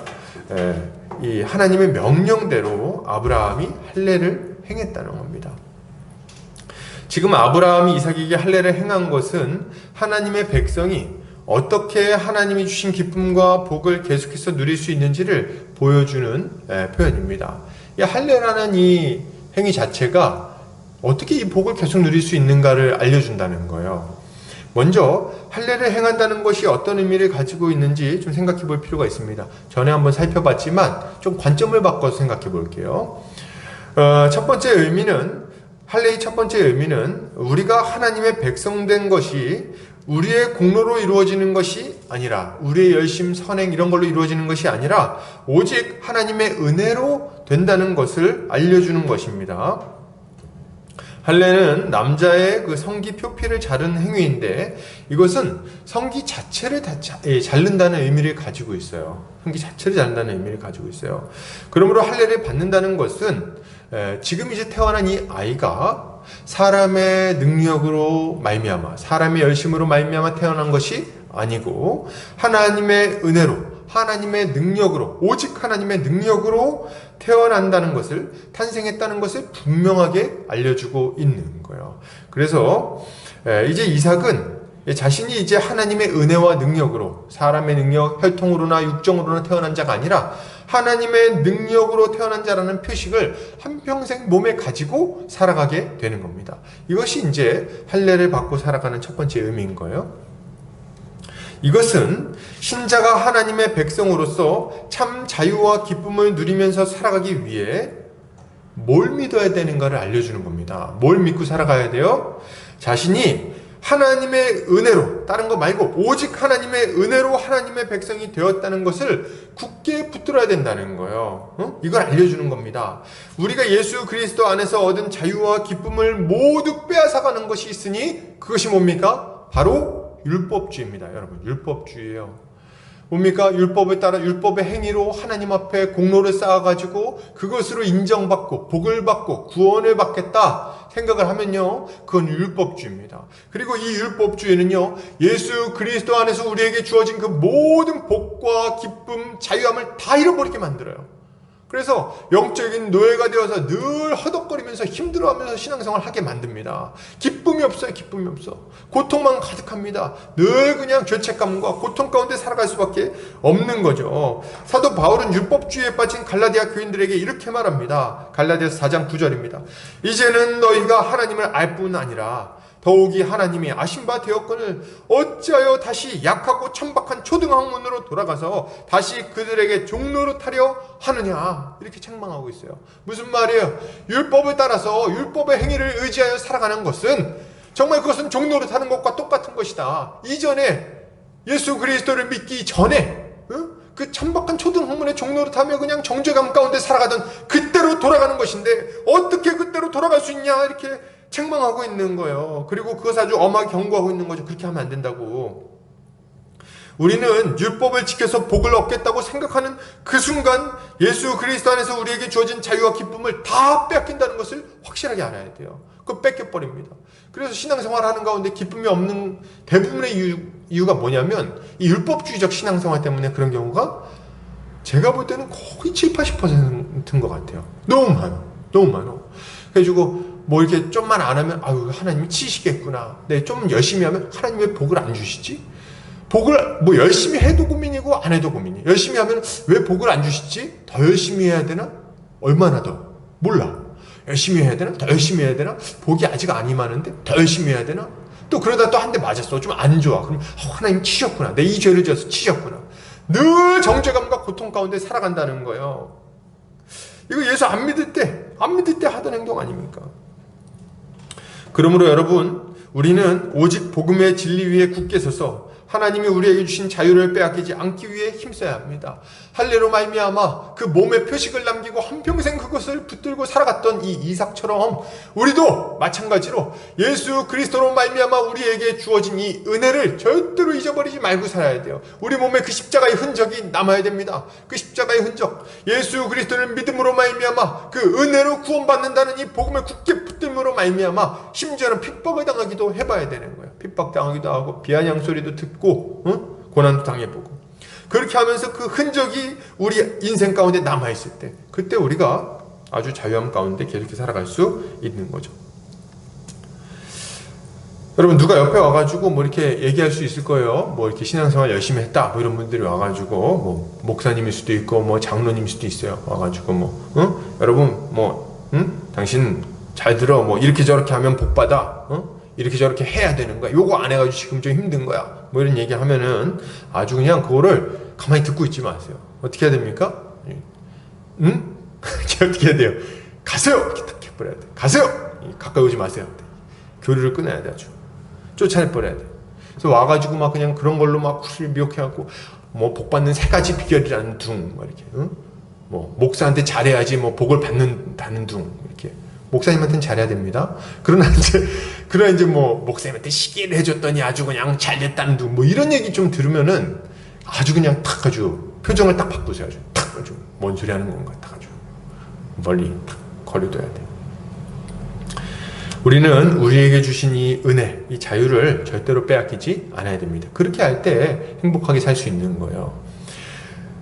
이 하나님의 명령대로 아브라함이 할례를 행했다는 겁니다. 지금 아브라함이 이삭에게 할례를 행한 것은 하나님의 백성이 어떻게 하나님이 주신 기쁨과 복을 계속해서 누릴 수 있는지를 보여주는 표현입니다. 이 할례라는 이 행위 자체가 어떻게 이 복을 계속 누릴 수 있는가를 알려준다는 거예요. 먼저 할례를 행한다는 것이 어떤 의미를 가지고 있는지 좀 생각해 볼 필요가 있습니다. 전에 한번 살펴봤지만 좀 관점을 바꿔서 생각해 볼게요. 첫 번째 의미는, 할례의 첫 번째 의미는 우리가 하나님의 백성된 것이 우리의 공로로 이루어지는 것이 아니라, 우리의 열심, 선행 이런 걸로 이루어지는 것이 아니라 오직 하나님의 은혜로 된다는 것을 알려주는 것입니다. 할례는 남자의 그 성기 표피를 자르는 행위인데 이것은 성기 자체를 자른다는 의미를 가지고 있어요. 성기 자체를 자른다는 의미를 가지고 있어요. 그러므로 할례를 받는다는 것은 지금 이제 태어난 이 아이가 사람의 능력으로 말미암아, 사람의 열심으로 말미암아 태어난 것이 아니고 하나님의 은혜로, 하나님의 능력으로, 오직 하나님의 능력으로 태어난다는 것을, 탄생했다는 것을 분명하게 알려주고 있는 거예요. 그래서 이제 이삭은 자신이 이제 하나님의 은혜와 능력으로, 사람의 능력, 혈통으로나 육정으로나 태어난 자가 아니라 하나님의 능력으로 태어난 자라는 표식을 한평생 몸에 가지고 살아가게 되는 겁니다. 이것이 이제 할례를 받고 살아가는 첫 번째 의미인 거예요. 이것은 신자가 하나님의 백성으로서 참 자유와 기쁨을 누리면서 살아가기 위해 뭘 믿어야 되는가를 알려주는 겁니다. 뭘 믿고 살아가야 돼요? 자신이 하나님의 은혜로, 다른 거 말고 오직 하나님의 은혜로 하나님의 백성이 되었다는 것을 굳게 붙들어야 된다는 거예요. 이걸 알려주는 겁니다. 우리가 예수 그리스도 안에서 얻은 자유와 기쁨을 모두 빼앗아가는 것이 있으니 그것이 뭡니까? 바로 율법주의입니다. 여러분, 율법주의예요. 뭡니까? 율법에 따라 율법의 행위로 하나님 앞에 공로를 쌓아가지고 그것으로 인정받고 복을 받고 구원을 받겠다 생각을 하면요, 그건 율법주의입니다. 그리고 이 율법주의는요, 예수 그리스도 안에서 우리에게 주어진 그 모든 복과 기쁨, 자유함을 다 잃어버리게 만들어요. 그래서 영적인 노예가 되어서 늘 허덕거리면서 힘들어하면서 신앙생활을 하게 만듭니다. 기쁨이 없어요. 기쁨이 없어. 고통만 가득합니다. 늘 그냥 죄책감과 고통 가운데 살아갈 수밖에 없는 거죠. 사도 바울은 율법주의에 빠진 갈라디아 교인들에게 이렇게 말합니다. 갈라디아서 4장 9절입니다. 이제는 너희가 하나님을 알 뿐 아니라 더욱이 하나님이 아신 바 되었거늘 어찌하여 다시 약하고 천박한 초등학문으로 돌아가서 다시 그들에게 종노릇하려 하느냐, 이렇게 책망하고 있어요. 무슨 말이에요? 율법을 따라서 율법의 행위를 의지하여 살아가는 것은 정말 그것은 종노릇하는 것과 똑같은 것이다. 이전에 예수 그리스도를 믿기 전에 그 천박한 초등학문의 종노릇하며 그냥 정죄감 가운데 살아가던 그때로 돌아가는 것인데 어떻게 그때로 돌아갈 수 있냐, 이렇게 책망하고 있는 거예요. 그리고 그것을 아주 엄하게 경고하고 있는 거죠. 그렇게 하면 안 된다고. 우리는 율법을 지켜서 복을 얻겠다고 생각하는 그 순간 예수 그리스도 안에서 우리에게 주어진 자유와 기쁨을 다 뺏긴다는 것을 확실하게 알아야 돼요. 그거 뺏겨버립니다. 그래서 신앙생활 하는 가운데 기쁨이 없는 대부분의 이유가 뭐냐면 이 율법주의적 신앙생활 때문에 그런 경우가 제가 볼 때는 거의 7, 80%인 것 같아요. 너무 많아. 너무 많아. 그래가지고 뭐 이렇게 좀만 안 하면 아유 하나님이 치시겠구나. 네, 좀 열심히 하면 하나님 왜 복을 안 주시지? 복을 뭐 열심히 해도 고민이고 안 해도 고민이에요. 열심히 하면 왜 복을 안 주시지? 더 열심히 해야 되나? 얼마나 더? 몰라. 열심히 해야 되나? 더 열심히 해야 되나? 복이 아직 안 임하는데 더 열심히 해야 되나? 또 그러다 또 한 대 맞았어. 좀 안 좋아. 그럼 하나님 치셨구나. 내 이 죄를 지어서 치셨구나. 늘 정죄감과 고통 가운데 살아간다는 거예요. 이거 예수 안 믿을 때 하던 행동 아닙니까? 그러므로 여러분, 우리는 오직 복음의 진리 위에 굳게 서서 하나님이 우리에게 주신 자유를 빼앗기지 않기 위해 힘써야 합니다. 할례로 말미암아 그 몸의 표식을 남기고 한평생 그것을 붙들고 살아갔던 이 이삭처럼 우리도 마찬가지로 예수 그리스도로 말미암아 우리에게 주어진 이 은혜를 절대로 잊어버리지 말고 살아야 돼요. 우리 몸에 그 십자가의 흔적이 남아야 됩니다. 그 십자가의 흔적, 예수 그리스도를 믿음으로 말미암아 그 은혜로 구원받는다는 이 복음을 굳게 붙들므로 말미암아 심지어는 핍박을 당하기도 해봐야 되는 거예요. 핍박당하기도 하고 비아냥 소리도 듣고 고난도 당해보고, 그렇게 하면서 그 흔적이 우리 인생 가운데 남아있을 때 그때 우리가 아주 자유함 가운데 계속해서 살아갈 수 있는 거죠. 여러분, 누가 옆에 와가지고 뭐 이렇게 얘기할 수 있을 거예요. 뭐 이렇게 신앙생활 열심히 했다 뭐 이런 분들이 와가지고 뭐 목사님일 수도 있고 뭐 장로님일 수도 있어요. 와가지고 여러분 당신 잘 들어, 뭐 이렇게 저렇게 하면 복 받아, 이렇게 저렇게 해야 되는 거야, 요거 안 해가지고 지금 좀 힘든 거야, 뭐 이런 얘기 하면은 아주 그냥 그거를 가만히 듣고 있지 마세요. 어떻게 해야 됩니까? 어떻게 해야 돼요? 가세요! 이렇게 딱 해버려야 돼. 가세요! 가까이 오지 마세요. 교류를 끊어야 돼. 아주 쫓아내버려야 돼. 그래서 와가지고 막 그냥 그런 걸로 막 미혹해갖고 뭐 복 받는 3가지 비결이라는 둥, 뭐 이렇게 뭐 목사한테 잘해야지 뭐 복을 받는다는 둥, 이렇게 목사님한테는 잘해야 됩니다. 그러나 이제 뭐 목사님한테 시기를 해줬더니 아주 그냥 잘 됐다는 둥, 뭐 이런 얘기 좀 들으면은 아주 그냥 탁 아주 표정을 딱 바꾸세요. 아주 탁 아주 뭔 소리 하는 건가 딱 아주 멀리 탁 거리둬야 돼. 우리는 우리에게 주신 이 은혜, 이 자유를 절대로 빼앗기지 않아야 됩니다. 그렇게 할 때 행복하게 살 수 있는 거예요.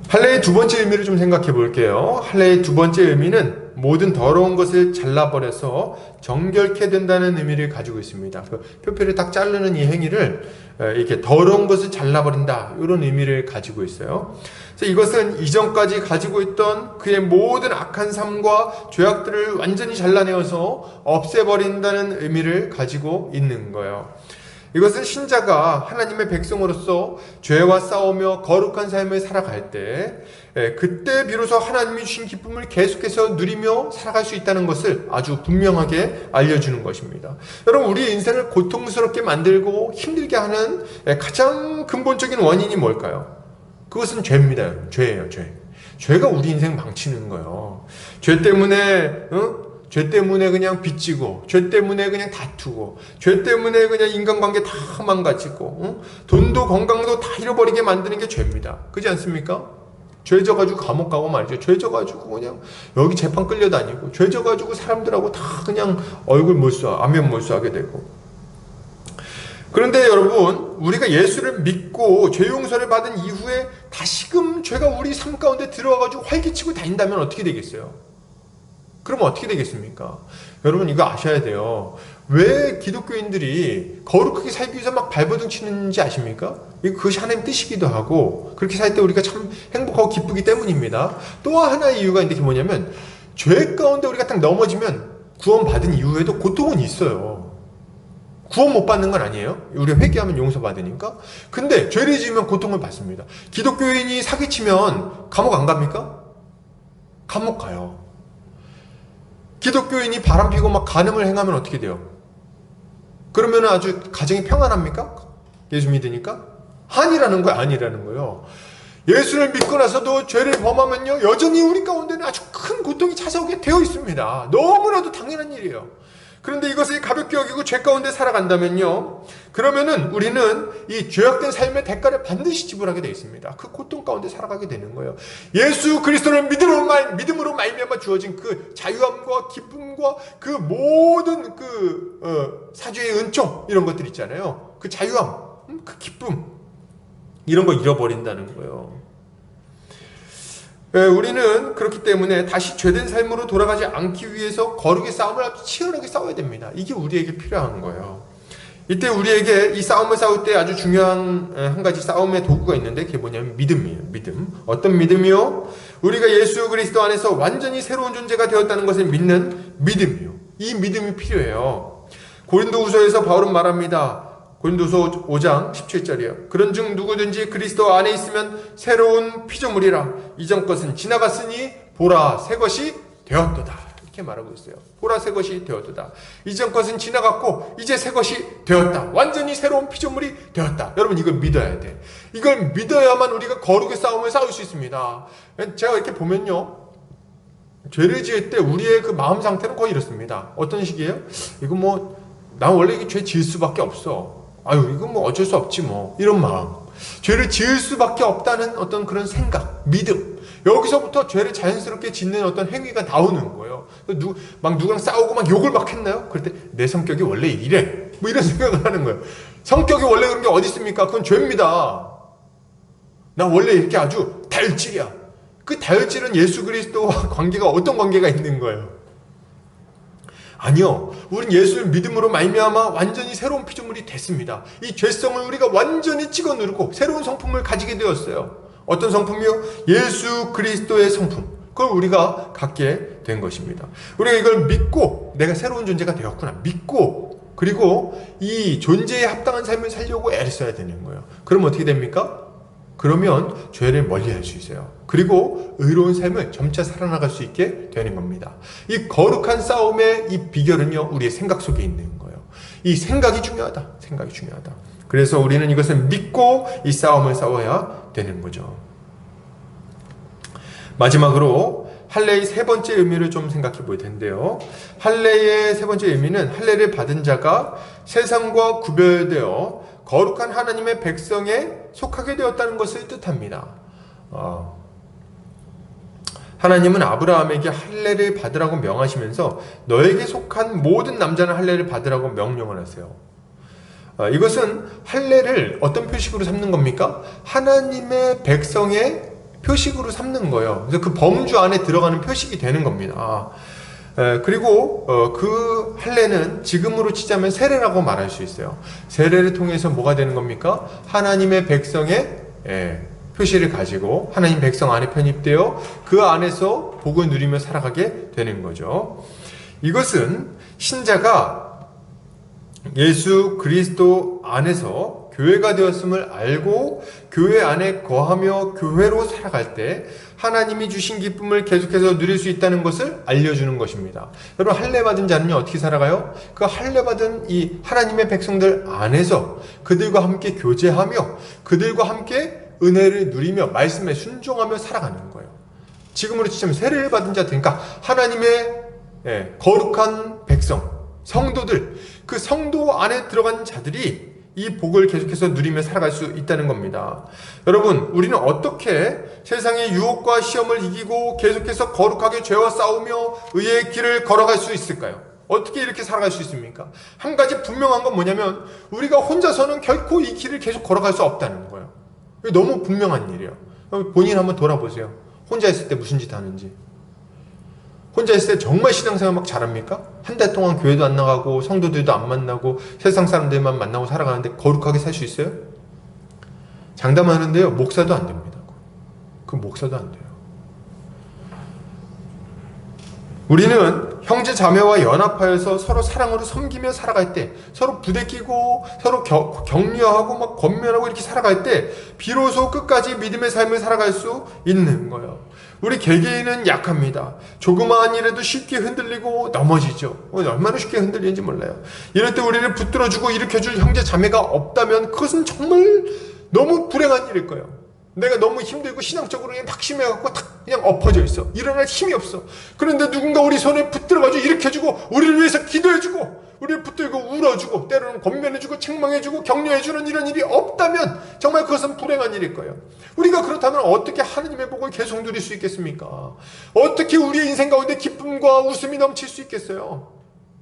할례의 두 번째 의미를 좀 생각해 볼게요. 할례의 두 번째 의미는 모든 더러운 것을 잘라버려서 정결케 된다는 의미를 가지고 있습니다. 그 표피를 딱 자르는 이 행위를 이렇게 더러운 것을 잘라버린다, 이런 의미를 가지고 있어요. 그래서 이것은 이전까지 가지고 있던 그의 모든 악한 삶과 죄악들을 완전히 잘라내어서 없애버린다는 의미를 가지고 있는 거예요. 이것은 신자가 하나님의 백성으로서 죄와 싸우며 거룩한 삶을 살아갈 때, 그때 비로소 하나님이 주신 기쁨을 계속해서 누리며 살아갈 수 있다는 것을 아주 분명하게 알려주는 것입니다. 여러분, 우리 인생을 고통스럽게 만들고 힘들게 하는 가장 근본적인 원인이 뭘까요? 그것은 죄입니다. 여러분. 죄예요, 죄. 죄가 우리 인생 망치는 거예요. 죄 때문에 죄 때문에 그냥 빚지고, 죄 때문에 그냥 다투고, 죄 때문에 그냥 인간관계 다 망가지고, 돈도 건강도 다 잃어버리게 만드는 게 죄입니다. 그렇지 않습니까? 죄 져가지고 감옥 가고 말이죠. 죄 져가지고 그냥 여기 재판 끌려다니고, 죄 져가지고 사람들하고 다 그냥 얼굴 몰수하고, 안면 몰수하게 되고. 그런데 여러분, 우리가 예수를 믿고 죄 용서를 받은 이후에 다시금 죄가 우리 삶 가운데 들어와가지고 활기치고 다닌다면 어떻게 되겠어요? 그럼 어떻게 되겠습니까? 여러분, 이거 아셔야 돼요. 왜 기독교인들이 거룩하게 살기 위해서 막 발버둥 치는지 아십니까? 그것이 하나님 뜻이기도 하고, 그렇게 살 때 우리가 참 행복하고 기쁘기 때문입니다. 또 하나의 이유가 있는데, 그게 뭐냐면 죄 가운데 우리가 딱 넘어지면 구원받은 이후에도 고통은 있어요. 구원 못 받는 건 아니에요. 우리가 회개하면 용서받으니까. 근데 죄를 지으면 고통을 받습니다. 기독교인이 사기치면 감옥 안 갑니까? 감옥 가요. 기독교인이 바람피고 막 간음을 행하면 어떻게 돼요? 그러면 아주 가정이 평안합니까? 예수 믿으니까? 아니라는 거예요. 아니라는 거예요. 예수를 믿고 나서도 죄를 범하면요, 여전히 우리 가운데는 아주 큰 고통이 찾아오게 되어 있습니다. 너무나도 당연한 일이에요. 그런데 이것을 가볍게 여기고 죄 가운데 살아간다면요, 그러면은 우리는 이 죄악된 삶의 대가를 반드시 지불하게 되어 있습니다. 그 고통 가운데 살아가게 되는 거예요. 예수 그리스도를 믿음으로 말미암아 주어진 그 자유함과 기쁨과 그 모든 사주의 은총, 이런 것들 있잖아요. 그 자유함, 그 기쁨, 이런 거 잃어버린다는 거예요. 우리는 그렇기 때문에 다시 죄된 삶으로 돌아가지 않기 위해서 거룩의 싸움을 아주 치열하게 싸워야 됩니다. 이게 우리에게 필요한 거예요. 이때 우리에게 이 싸움을 싸울 때 아주 중요한 한 가지 싸움의 도구가 있는데, 그게 뭐냐면 믿음이에요. 믿음. 어떤 믿음이요? 우리가 예수 그리스도 안에서 완전히 새로운 존재가 되었다는 것을 믿는 믿음이요. 이 믿음이 필요해요. 고린도후서에서 바울은 말합니다. 고린도서 5장 17절이요. 그런즉 누구든지 그리스도 안에 있으면 새로운 피조물이라. 이전 것은 지나갔으니 보라 새 것이 되었도다. 이렇게 말하고 있어요. 보라 새 것이 되었도다. 이전 것은 지나갔고 이제 새 것이 되었다. 완전히 새로운 피조물이 되었다. 여러분, 이걸 믿어야 돼. 이걸 믿어야만 우리가 거룩의 싸움을 싸울 수 있습니다. 제가 이렇게 보면요, 죄를 지을 때 우리의 그 마음 상태는 거의 이렇습니다. 어떤 식이에요? 이거 나 원래 이게 죄 지을 수밖에 없어. 아유, 이건 어쩔 수 없지 이런 마음. 죄를 지을 수밖에 없다는 어떤 그런 생각, 믿음. 여기서부터 죄를 자연스럽게 짓는 어떤 행위가 나오는 거예요. 누구랑 싸우고 막 욕을 막 했나요? 그럴 때 내 성격이 원래 이래. 이런 생각을 하는 거예요. 성격이 원래 그런 게 어디 있습니까? 그건 죄입니다. 나 원래 이렇게 아주 다혈질이야. 그 다혈질은 예수 그리스도와 관계가 어떤 관계가 있는 거예요? 아니요. 우린 예수를 믿음으로 말미암아 완전히 새로운 피조물이 됐습니다. 이 죄성을 우리가 완전히 찍어 누르고 새로운 성품을 가지게 되었어요. 어떤 성품이요? 예수 그리스도의 성품. 그걸 우리가 갖게 된 것입니다. 우리가 이걸 믿고 내가 새로운 존재가 되었구나. 믿고, 그리고 이 존재에 합당한 삶을 살려고 애를 써야 되는 거예요. 그럼 어떻게 됩니까? 그러면 죄를 멀리할 수 있어요. 그리고 의로운 삶을 점차 살아나갈 수 있게 되는 겁니다. 이 거룩한 싸움의 이 비결은요, 우리의 생각 속에 있는 거예요. 이 생각이 중요하다. 생각이 중요하다. 그래서 우리는 이것을 믿고 이 싸움을 싸워야 되는 거죠. 마지막으로 할례의 세 번째 의미를 좀 생각해 볼 텐데요. 할례의 세 번째 의미는 할례를 받은 자가 세상과 구별되어 거룩한 하나님의 백성에 속하게 되었다는 것을 뜻합니다. 하나님은 아브라함에게 할례를 받으라고 명하시면서 너에게 속한 모든 남자는 할례를 받으라고 명령을 하세요. 이것은 할례를 어떤 표식으로 삼는 겁니까? 하나님의 백성의 표식으로 삼는 거예요. 그래서 그 범주 안에 들어가는 표식이 되는 겁니다. 그리고 그 할례는 지금으로 치자면 세례라고 말할 수 있어요. 세례를 통해서 뭐가 되는 겁니까? 하나님의 백성의 표시를 가지고 하나님 백성 안에 편입되어 그 안에서 복을 누리며 살아가게 되는 거죠. 이것은 신자가 예수 그리스도 안에서 교회가 되었음을 알고 교회 안에 거하며 교회로 살아갈 때 하나님이 주신 기쁨을 계속해서 누릴 수 있다는 것을 알려주는 것입니다. 여러분, 할례 받은 자는요 어떻게 살아가요? 그 할례 받은 이 하나님의 백성들 안에서 그들과 함께 교제하며 그들과 함께 은혜를 누리며 말씀에 순종하며 살아가는 거예요. 지금으로 치자면 세례를 받은 자들, 그러니까 하나님의 거룩한 백성, 성도들, 그 성도 안에 들어간 자들이 이 복을 계속해서 누리며 살아갈 수 있다는 겁니다. 여러분, 우리는 어떻게 세상의 유혹과 시험을 이기고 계속해서 거룩하게 죄와 싸우며 의의 길을 걸어갈 수 있을까요? 어떻게 이렇게 살아갈 수 있습니까? 한 가지 분명한 건 뭐냐면 우리가 혼자서는 결코 이 길을 계속 걸어갈 수 없다는 거예요. 너무 분명한 일이에요. 본인 한번 돌아보세요. 혼자 있을 때 무슨 짓 하는지. 혼자 있을 때 정말 신앙생활 막 잘합니까? 한 달 동안 교회도 안 나가고 성도들도 안 만나고 세상 사람들만 만나고 살아가는데 거룩하게 살 수 있어요? 장담하는데요, 목사도 안 됩니다. 그 목사도 안 돼요. 우리는 형제 자매와 연합하여서 서로 사랑으로 섬기며 살아갈 때, 서로 부대끼고 서로 격려하고 막 권면하고 이렇게 살아갈 때 비로소 끝까지 믿음의 삶을 살아갈 수 있는 거예요. 우리 개개인은 약합니다. 조그마한 일에도 쉽게 흔들리고 넘어지죠. 얼마나 쉽게 흔들리는지 몰라요. 이럴 때 우리를 붙들어주고 일으켜줄 형제 자매가 없다면 그것은 정말 너무 불행한 일일 거예요. 내가 너무 힘들고 신앙적으로 그냥 낙심해갖고 탁 그냥 엎어져 있어. 일어날 힘이 없어. 그런데 누군가 우리 손에 붙들어가지고 일으켜주고 우리를 위해서 기도해주고 우리를 붙들고 울어주고 때로는 권면해주고 책망해주고 격려해주는 이런 일이 없다면 정말 그것은 불행한 일일 거예요. 우리가 그렇다면 어떻게 하나님의 복을 계속 누릴 수 있겠습니까? 어떻게 우리의 인생 가운데 기쁨과 웃음이 넘칠 수 있겠어요?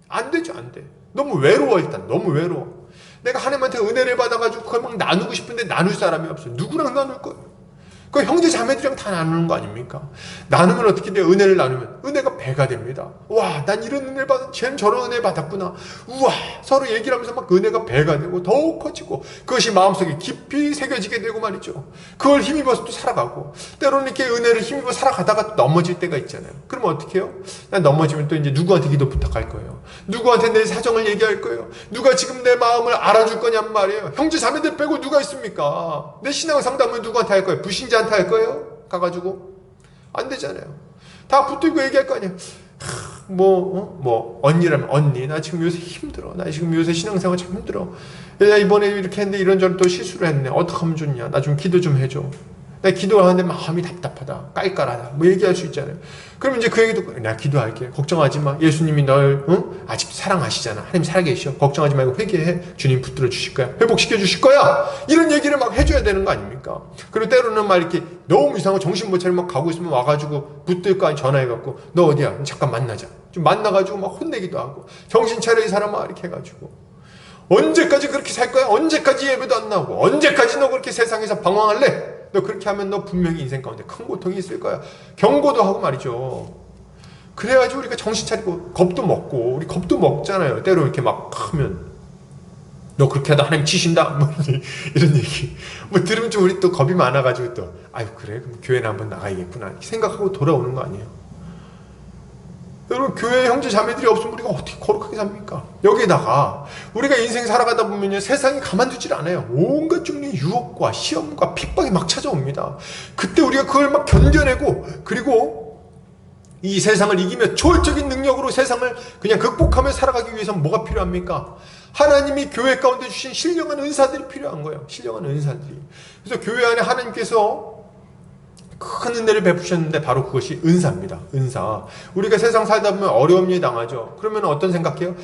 안 되죠, 안 돼. 너무 외로워. 일단 너무 외로워. 내가 하나님한테 은혜를 받아가지고 그걸 막 나누고 싶은데 나눌 사람이 없어요. 누구랑 나눌 거예요? 그 형제 자매들이랑 다 나누는 거 아닙니까? 나누면 어떻게 돼요? 은혜를 나누면 은혜가 배가 됩니다. 와, 난 이런 은혜를 받은, 쟤는 저런 은혜 받았구나. 우와, 서로 얘기를 하면서 막 은혜가 배가 되고 더욱 커지고 그것이 마음속에 깊이 새겨지게 되고 말이죠. 그걸 힘입어서 또 살아가고 때로는 이렇게 은혜를 힘입어 살아가다가 또 넘어질 때가 있잖아요. 그러면 어떻게 해요? 난 넘어지면 또 이제 누구한테 기도 부탁할 거예요. 누구한테 내 사정을 얘기할 거예요. 누가 지금 내 마음을 알아줄 거냔 말이에요. 형제 자매들 빼고 누가 있습니까? 내 신앙 상담은 누구한테 할 거예요? 불신자 한테 할 거예요? 가가지고 안 되잖아요. 다 붙들고 얘기할 거 아니에요. 언니라면 언니 나 지금 요새 힘들어. 나 지금 요새 신앙생활 참 힘들어. 야, 이번에 이렇게 했는데 이런저런 또 실수를 했네. 어떻게 하면 좋냐? 나 좀 기도 좀 해줘. 나 기도하는데 마음이 답답하다. 깔깔하다. 뭐 얘기할 수 있잖아요. 그러면 이제 그 얘기도 나 기도할게. 걱정하지 마. 예수님이 널 아직 사랑하시잖아. 하나님 살아계셔. 걱정하지 말고 회개해. 주님 붙들어 주실 거야. 회복시켜 주실 거야. 이런 얘기를 막 해줘야 되는 거 아닙니까? 그리고 때로는 막 이렇게 너무 이상하고 정신 못 차리고 막 가고 있으면 와가지고 붙들 거 아니 전화해갖고 너 어디야? 잠깐 만나자. 좀 만나가지고 막 혼내기도 하고 정신 차려 이 사람아 이렇게 해가지고 언제까지 그렇게 살 거야? 언제까지 예배도 안 나오고 언제까지 너 그렇게 세상에서 방황할래? 너 그렇게 하면 너 분명히 인생 가운데 큰 고통이 있을 거야. 경고도 하고 말이죠. 그래야지 우리가 정신 차리고 겁도 먹고 우리 겁도 먹잖아요. 때로 이렇게 막 하면 너 그렇게 하다 하나님 치신다 뭐 이런 얘기 뭐 들으면 좀 우리 또 겁이 많아가지고 또 아유 그래 그럼 교회나 한번 나가야겠구나 이렇게 생각하고 돌아오는 거 아니에요. 여러분 교회 형제 자매들이 없으면 우리가 어떻게 거룩하게 삽니까? 여기에다가 우리가 인생 살아가다 보면요 세상이 가만두질 않아요. 온갖 종류의 유혹과 시험과 핍박이 막 찾아옵니다. 그때 우리가 그걸 막 견뎌내고 그리고 이 세상을 이기며 초월적인 능력으로 세상을 그냥 극복하며 살아가기 위해서는 뭐가 필요합니까? 하나님이 교회 가운데 주신 신령한 은사들이 필요한 거예요. 신령한 은사들이. 그래서 교회 안에 하나님께서 큰 은혜를 베푸셨는데 바로 그것이 은사입니다. 은사. 우리가 세상 살다 보면 어려움 일 당하죠. 그러면 어떤 생각해요?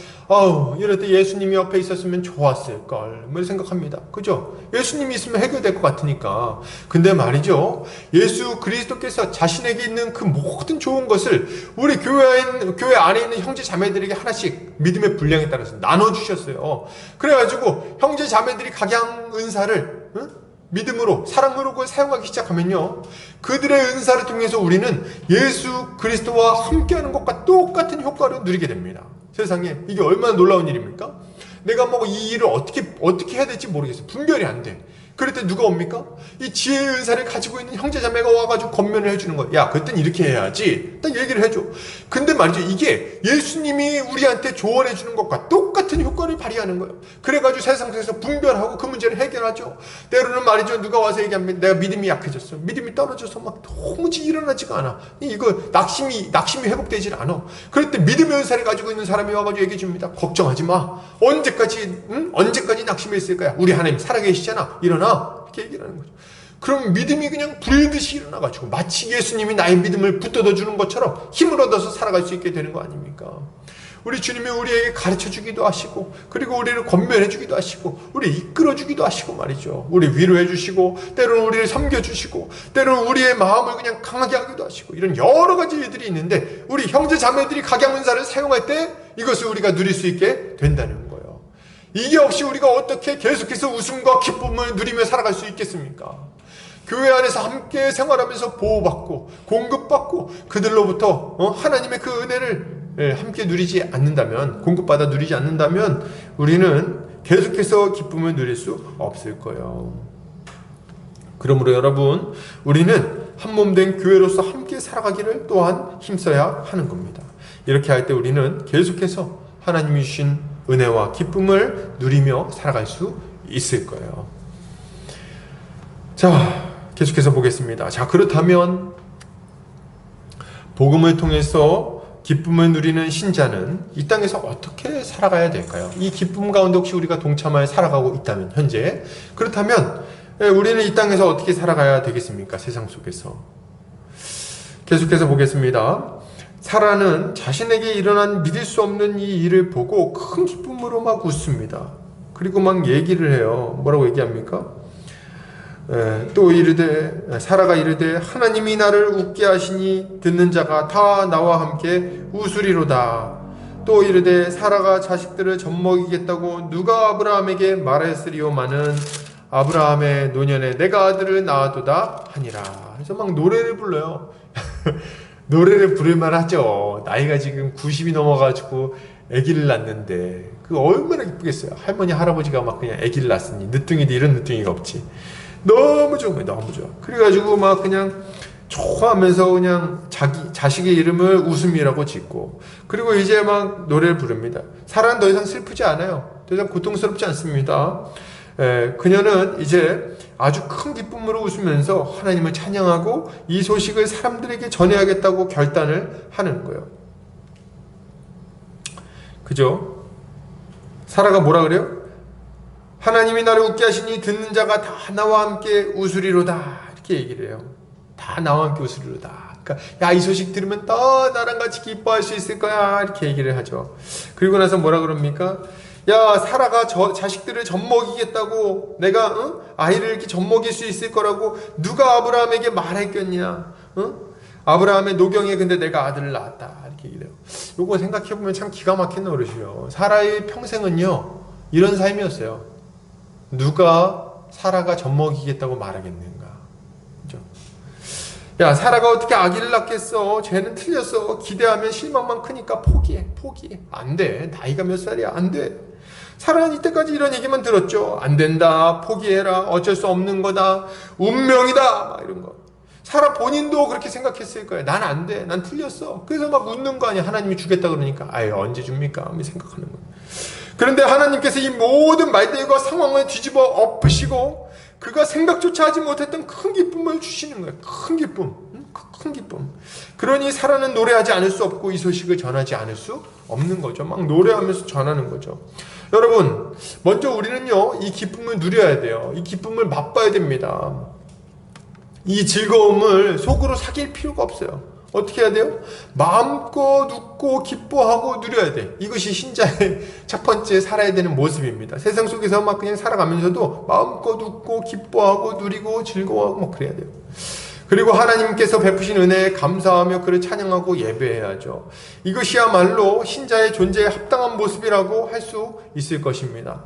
이럴 때 예수님이 옆에 있었으면 좋았을걸. 뭐 생각합니다. 그죠? 예수님이 있으면 해결될 것 같으니까. 근데 말이죠. 예수 그리스도께서 자신에게 있는 그 모든 좋은 것을 우리 교회 안에 있는 형제 자매들에게 하나씩 믿음의 분량에 따라서 나눠주셨어요. 그래가지고 형제 자매들이 각양 은사를 믿음으로 사랑으로 그걸 사용하기 시작하면요, 그들의 은사를 통해서 우리는 예수 그리스도와 함께하는 것과 똑같은 효과를 누리게 됩니다. 세상에 이게 얼마나 놀라운 일입니까? 내가 뭐 이 일을 어떻게 해야 될지 모르겠어요. 분별이 안 돼. 그럴 때 누가 옵니까? 이 지혜의 은사를 가지고 있는 형제자매가 와가지고 권면을 해주는 거야. 야, 그땐 이렇게 해야지. 딱 얘기를 해줘. 근데 말이죠, 이게 예수님이 우리한테 조언해주는 것과 똑같은 효과를 발휘하는 거예요. 그래가지고 세상 속에서 분별하고 그 문제를 해결하죠. 때로는 말이죠, 누가 와서 얘기하면 내가 믿음이 약해졌어. 믿음이 떨어져서 막 도무지 일어나지가 않아. 이거 낙심이 회복되질 않아. 그럴 때 믿음의 은사를 가지고 있는 사람이 와가지고 얘기해 줍니다. 걱정하지 마. 언제까지 낙심해 있을 거야. 우리 하나님 살아계시잖아. 일어나. 이렇게 얘기를 하는 거죠. 그럼 믿음이 그냥 불듯이 일어나가지고 마치 예수님이 나의 믿음을 붙들어 주는 것처럼 힘을 얻어서 살아갈 수 있게 되는 거 아닙니까? 우리 주님이 우리에게 가르쳐 주기도 하시고, 그리고 우리를 권면해 주기도 하시고, 우리를 이끌어 주기도 하시고 말이죠. 우리 위로해 주시고, 때로는 우리를 섬겨 주시고, 때로는 우리의 마음을 그냥 강하게 하기도 하시고, 이런 여러 가지 일들이 있는데 우리 형제 자매들이 각양은사를 사용할 때 이것을 우리가 누릴 수 있게 된다는 거예요. 이게 없이 우리가 어떻게 계속해서 웃음과 기쁨을 누리며 살아갈 수 있겠습니까? 교회 안에서 함께 생활하면서 보호받고 공급받고 그들로부터 하나님의 그 은혜를 함께 누리지 않는다면, 공급받아 누리지 않는다면 우리는 계속해서 기쁨을 누릴 수 없을 거예요. 그러므로 여러분, 우리는 한몸된 교회로서 함께 살아가기를 또한 힘써야 하는 겁니다. 이렇게 할 때 우리는 계속해서 하나님이 주신 은혜와 기쁨을 누리며 살아갈 수 있을 거예요. 자, 계속해서 보겠습니다. 자, 그렇다면 복음을 통해서 기쁨을 누리는 신자는 이 땅에서 어떻게 살아가야 될까요? 이 기쁨 가운데 혹시 우리가 동참하여 살아가고 있다면, 현재 그렇다면 우리는 이 땅에서 어떻게 살아가야 되겠습니까? 세상 속에서. 계속해서 보겠습니다. 사라는 자신에게 일어난 믿을 수 없는 이 일을 보고 큰 기쁨으로 막 웃습니다. 그리고 막 얘기를 해요. 뭐라고 얘기합니까? 또 이르되, 사라가 이르되 하나님이 나를 웃게 하시니 듣는 자가 다 나와 함께 웃으리로다. 또 이르되 사라가 자식들을 젖먹이겠다고 누가 아브라함에게 말했으리오마는 아브라함의 노년에 내가 아들을 낳아도다 하니라. 그래서 막 노래를 불러요. 노래를 부를만 하죠. 나이가 지금 90이 넘어가지고 아기를 낳는데 그 얼마나 기쁘겠어요. 할머니 할아버지가 막 그냥 아기를 낳았으니, 늦둥이도 이런 늦둥이가 없지. 너무 좋은 거예요. 너무 좋아. 그래가지고 막 그냥 좋아하면서 그냥 자식의 이름을 웃음이라고 짓고, 그리고 이제 막 노래를 부릅니다. 사라는 더 이상 슬프지 않아요. 더 이상 고통스럽지 않습니다. 그녀는 이제 아주 큰 기쁨으로 웃으면서 하나님을 찬양하고 이 소식을 사람들에게 전해야겠다고 결단을 하는 거예요. 그죠? 사라가 뭐라 그래요? 하나님이 나를 웃게 하시니 듣는 자가 다 나와 함께 웃으리로다. 이렇게 얘기를 해요. 다 나와 함께 웃으리로다. 그러니까 야, 이 소식 들으면 또 나랑 같이 기뻐할 수 있을 거야. 이렇게 얘기를 하죠. 그리고 나서 뭐라 그럽니까? 야, 사라가 자식들을 젖먹이겠다고, 내가 아이를 이렇게 젖먹일 수 있을 거라고 누가 아브라함에게 말했겠냐? 아브라함의 노경에 근데 내가 아들을 낳았다. 이렇게 얘기해요. 요거 생각해보면 참 기가 막힌 노릇이요. 사라의 평생은요, 이런 삶이었어요. 누가 사라가 젖먹이겠다고 말하겠는가? 그죠? 야, 사라가 어떻게 아기를 낳겠어? 쟤는 틀렸어. 기대하면 실망만 크니까 포기해. 안 돼. 나이가 몇 살이야? 안 돼. 사라는 이때까지 이런 얘기만 들었죠. 안 된다. 포기해라. 어쩔 수 없는 거다. 운명이다. 막 이런 거. 사라 본인도 그렇게 생각했을 거예요. 난 안 돼. 난 틀렸어. 그래서 막 웃는 거 아니야. 하나님이 주겠다 그러니까. 아예 언제 줍니까? 하며 생각하는 거예요. 그런데 하나님께서 이 모든 말들과 상황을 뒤집어 엎으시고 그가 생각조차 하지 못했던 큰 기쁨을 주시는 거예요. 큰 기쁨. 큰 기쁨. 그러니 사라는 노래하지 않을 수 없고 이 소식을 전하지 않을 수 없는 거죠. 막 노래하면서 전하는 거죠. 여러분, 먼저 우리는요, 이 기쁨을 누려야 돼요. 이 기쁨을 맛봐야 됩니다. 이 즐거움을 속으로 사귈 필요가 없어요. 어떻게 해야 돼요? 마음껏 웃고 기뻐하고 누려야 돼. 이것이 신자의 첫 번째 살아야 되는 모습입니다. 세상 속에서 막 그냥 살아가면서도 마음껏 웃고 기뻐하고 누리고 즐거워하고 막 그래야 돼요. 그리고 하나님께서 베푸신 은혜에 감사하며 그를 찬양하고 예배해야죠. 이것이야말로 신자의 존재에 합당한 모습이라고 할 수 있을 것입니다.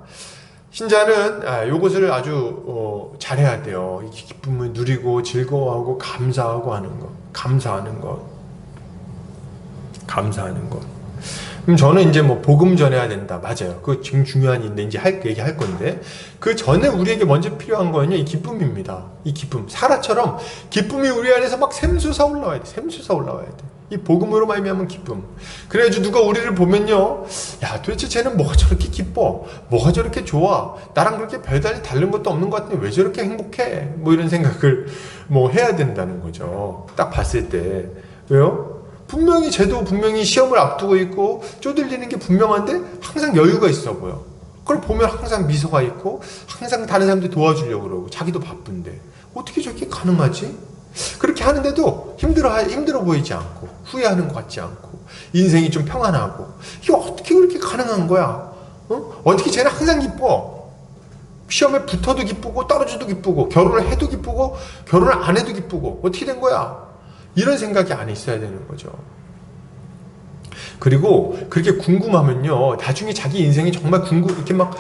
신자는 요것을 아주 잘해야 돼요. 이 기쁨을 누리고 즐거워하고 감사하고 하는 것. 감사하는 것. 그럼 저는 이제 뭐 복음 전해야 된다. 맞아요. 그거 지금 중요한 일인데 이제 얘기할 건데, 그 전에 우리에게 먼저 필요한 거는요, 이 기쁨입니다. 이 기쁨. 사라처럼 기쁨이 우리 안에서 막 샘솟아 올라와야 돼. 샘솟아 올라와야 돼. 이 복음으로 말미암은 기쁨. 그래가지고 누가 우리를 보면요, 야, 도대체 쟤는 뭐가 저렇게 기뻐? 뭐가 저렇게 좋아? 나랑 그렇게 별다르게 다른 것도 없는 것 같은데 왜 저렇게 행복해? 뭐 이런 생각을 뭐 해야 된다는 거죠. 딱 봤을 때. 왜요? 분명히 쟤도 분명히 시험을 앞두고 있고 쪼들리는 게 분명한데 항상 여유가 있어 보여. 그걸 보면 항상 미소가 있고 항상 다른 사람들 도와주려고 그러고 자기도 바쁜데 어떻게 저렇게 가능하지? 그렇게 하는데도 힘들어 보이지 않고 후회하는 것 같지 않고 인생이 좀 평안하고, 이게 어떻게 그렇게 가능한 거야? 어떻게 쟤는 항상 기뻐? 시험에 붙어도 기쁘고 떨어져도 기쁘고 결혼을 해도 기쁘고 결혼을 안 해도 기쁘고 어떻게 된 거야? 이런 생각이 안에 있어야 되는 거죠. 그리고 그렇게 궁금하면요, 나중에 자기 인생이 정말 이렇게 막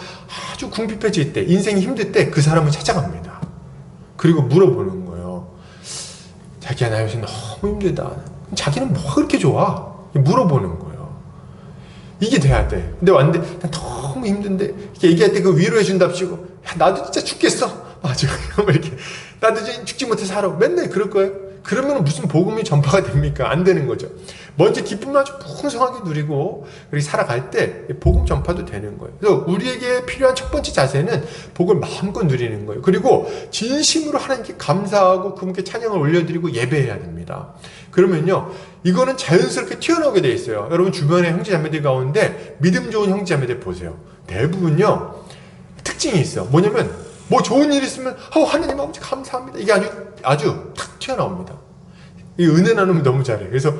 아주 궁핍해질 때, 인생이 힘들 때 그 사람을 찾아갑니다. 그리고 물어보는 거예요. 자기야, 나 요새 너무 힘들다. 자기는 뭐가 그렇게 좋아? 물어보는 거예요. 이게 돼야 돼. 근데 왔는데 난 너무 힘든데 이렇게 얘기할 때 그 위로해 준답시고, 야, 나도 진짜 죽겠어. 맞아. 이렇게 나도 이제 죽지 못해 살아. 맨날 그럴 거예요. 그러면 무슨 복음이 전파가 됩니까? 안 되는 거죠. 먼저 기쁨을 아주 풍성하게 누리고 그렇게 살아갈 때 복음 전파도 되는 거예요. 그래서 우리에게 필요한 첫 번째 자세는 복을 마음껏 누리는 거예요. 그리고 진심으로 하나님께 감사하고 그분께 찬양을 올려드리고 예배해야 됩니다. 그러면요, 이거는 자연스럽게 튀어나오게 돼 있어요. 여러분 주변의 형제자매들 가운데 믿음 좋은 형제자매들 보세요. 대부분요 특징이 있어. 뭐냐면 뭐 좋은 일 있으면 하나님 아버지 감사합니다. 이게 아주 탁 튀어나옵니다. 이 은혜 나누면 너무 잘해. 그래서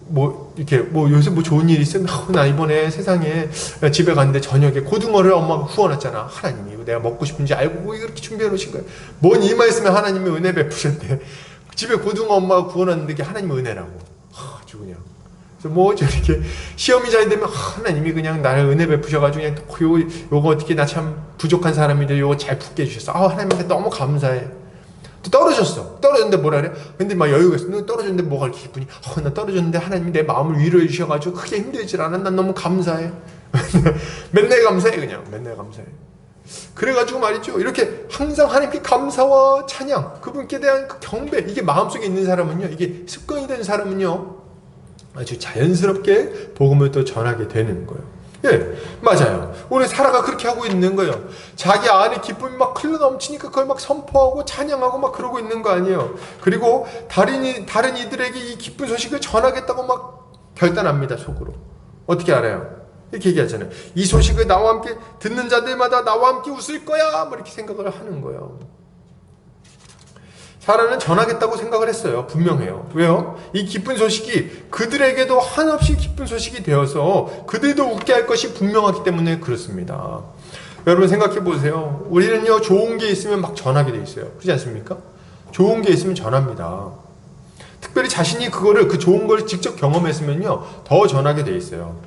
뭐 이렇게 뭐 요새 뭐 좋은 일 있으면 나 이번에 세상에 집에 갔는데 저녁에 고등어를 엄마가 후원했잖아. 하나님이 이거 내가 먹고 싶은지 알고 이렇게 준비해 놓으신 거예요. 뭔 일만 있으면 하나님이 은혜 베푸셨대. 집에 고등어 엄마가 구워놨는데 이게 하나님의 은혜라고. 아주 그냥. 뭐 저렇게 시험이 잘 되면 하나님이 그냥 나를 은혜 베푸셔가지고 그냥 요거 어떻게 나 참 부족한 사람인데 요거 잘 붙게 해주셨어. 하나님한테 너무 감사해. 또 떨어졌는데 뭐라 그래? 근데 막 여유가 있어. 너 떨어졌는데 뭐가 이렇게 기쁘니? 나 떨어졌는데 하나님이 내 마음을 위로해 주셔가지고 크게 힘들질 않아. 난 너무 감사해. 맨날 감사해. 그냥 맨날 감사해. 그래가지고 말이죠, 이렇게 항상 하나님께 감사와 찬양, 그분께 대한 그 경배, 이게 마음속에 있는 사람은요, 이게 습관이 된 사람은요 아주 자연스럽게 복음을 또 전하게 되는 거예요. 예, 맞아요. 우리 사라가 그렇게 하고 있는 거예요. 자기 안에 기쁨이 막 흘러 넘치니까 그걸 막 선포하고 찬양하고 막 그러고 있는 거 아니에요. 그리고 다른 이들에게 이 기쁜 소식을 전하겠다고 막 결단합니다, 속으로. 어떻게 알아요? 이렇게 얘기하잖아요. 이 소식을 나와 함께 듣는 자들마다 나와 함께 웃을 거야, 뭐 이렇게 생각을 하는 거예요. 사라는 전하겠다고 생각을 했어요. 분명해요. 왜요? 이 기쁜 소식이 그들에게도 한없이 기쁜 소식이 되어서 그들도 웃게 할 것이 분명하기 때문에 그렇습니다. 여러분 생각해 보세요. 우리는요, 좋은 게 있으면 막 전하게 돼 있어요. 그렇지 않습니까? 좋은 게 있으면 전합니다. 특별히 자신이 그 좋은 걸 직접 경험했으면요, 더 전하게 돼 있어요.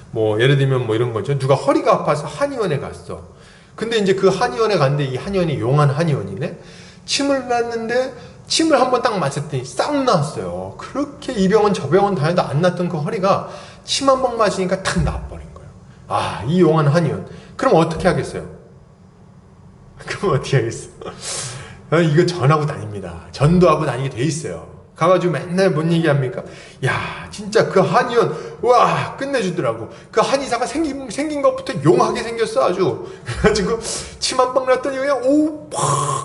뭐 예를 들면 뭐 이런 거죠. 누가 허리가 아파서 한의원에 갔어. 근데 이제 그 한의원에 갔는데 이 한의원이 용한 한의원이네. 침을 놨는데 침을 한번 딱 맞았더니 싹 나왔어요. 그렇게 이 병원 저 병원 다녀도 안 났던 그 허리가 침 한 방 맞으니까 탁 나와버린 거예요. 이 용한 한의원. 그럼 어떻게 하겠어요? 그럼 어떻게 하겠어? 이거 전하고 다닙니다. 전도하고 다니게 돼 있어요. 가가지고 맨날 뭔 얘기합니까? 야, 진짜 그 한의원, 와, 끝내주더라고. 그 한의사가 생긴 것부터 용하게 생겼어, 아주. 그래가지고, 침 한 방 났더니 그냥,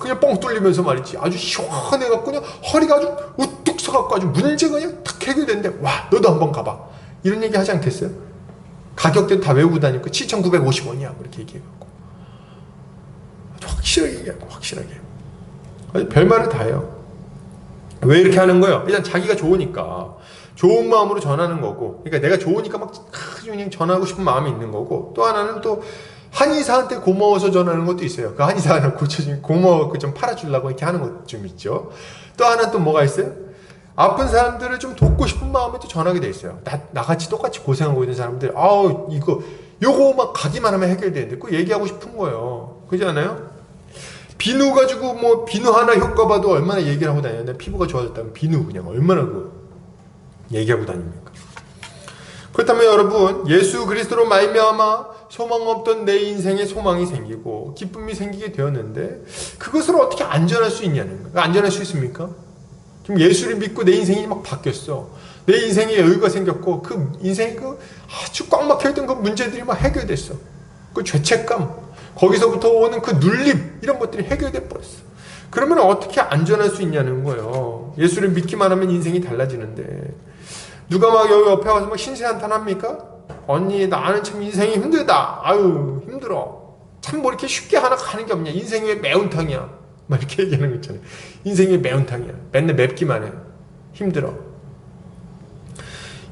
그냥 뻥 뚫리면서 말이지. 아주 시원해갖고 그냥 허리가 아주 우뚝 서갖고 아주 문제가 그냥 탁 해결됐는데, 와, 너도 한번 가봐. 이런 얘기 하지 않겠어요? 가격대도 다 외우고 다니고, 7,950원이야. 그렇게 얘기해갖고. 확실하게 얘기하고, 확실하게. 별말을 다 해요. 왜 이렇게 하는 거예요? 일단 자기가 좋으니까 좋은 마음으로 전하는 거고, 그러니까 내가 좋으니까 막 그냥 전하고 싶은 마음이 있는 거고, 또 하나는 또 한의사한테 고마워서 전하는 것도 있어요. 그 한의사는 고쳐주면 고마워 좀 팔아주려고 이렇게 하는 것 좀 있죠. 또 하나 또 뭐가 있어요? 아픈 사람들을 좀 돕고 싶은 마음에 또 전하게 돼 있어요. 나같이 똑같이 고생하고 있는 사람들, 아우 요거 막 가기만 하면 해결되는데 그 얘기하고 싶은 거예요. 그렇지 않아요? 비누 가지고 뭐 비누 하나 효과 봐도 얼마나 얘기를 하고 다녀요. 내 피부가 좋아졌다면 비누 그냥 얼마나 얘기하고 다닙니까? 그렇다면 여러분, 예수 그리스도로 말미암아 소망 없던 내 인생에 소망이 생기고 기쁨이 생기게 되었는데 그것을 어떻게 안전할 수 있냐는 거예요. 안전할 수 있습니까? 지금 예수를 믿고 내 인생이 막 바뀌었어. 내 인생에 여유가 생겼고 그 인생이 아주 꽉 막혀있던 그 문제들이 막 해결됐어. 그 죄책감, 거기서부터 오는 그 눌림, 이런 것들이 해결돼 버렸어. 그러면 어떻게 안전할 수 있냐는 거예요. 예수를 믿기만 하면 인생이 달라지는데 누가 막 여기 옆에 와서 막 신세한탄합니까? 언니 나는 참 인생이 힘들다. 아유 힘들어. 참 뭐 이렇게 쉽게 하나 가는 게 없냐. 인생이 왜 매운탕이야. 막 이렇게 얘기하는 거 있잖아요. 인생이 왜 매운탕이야. 맨날 맵기만 해. 힘들어.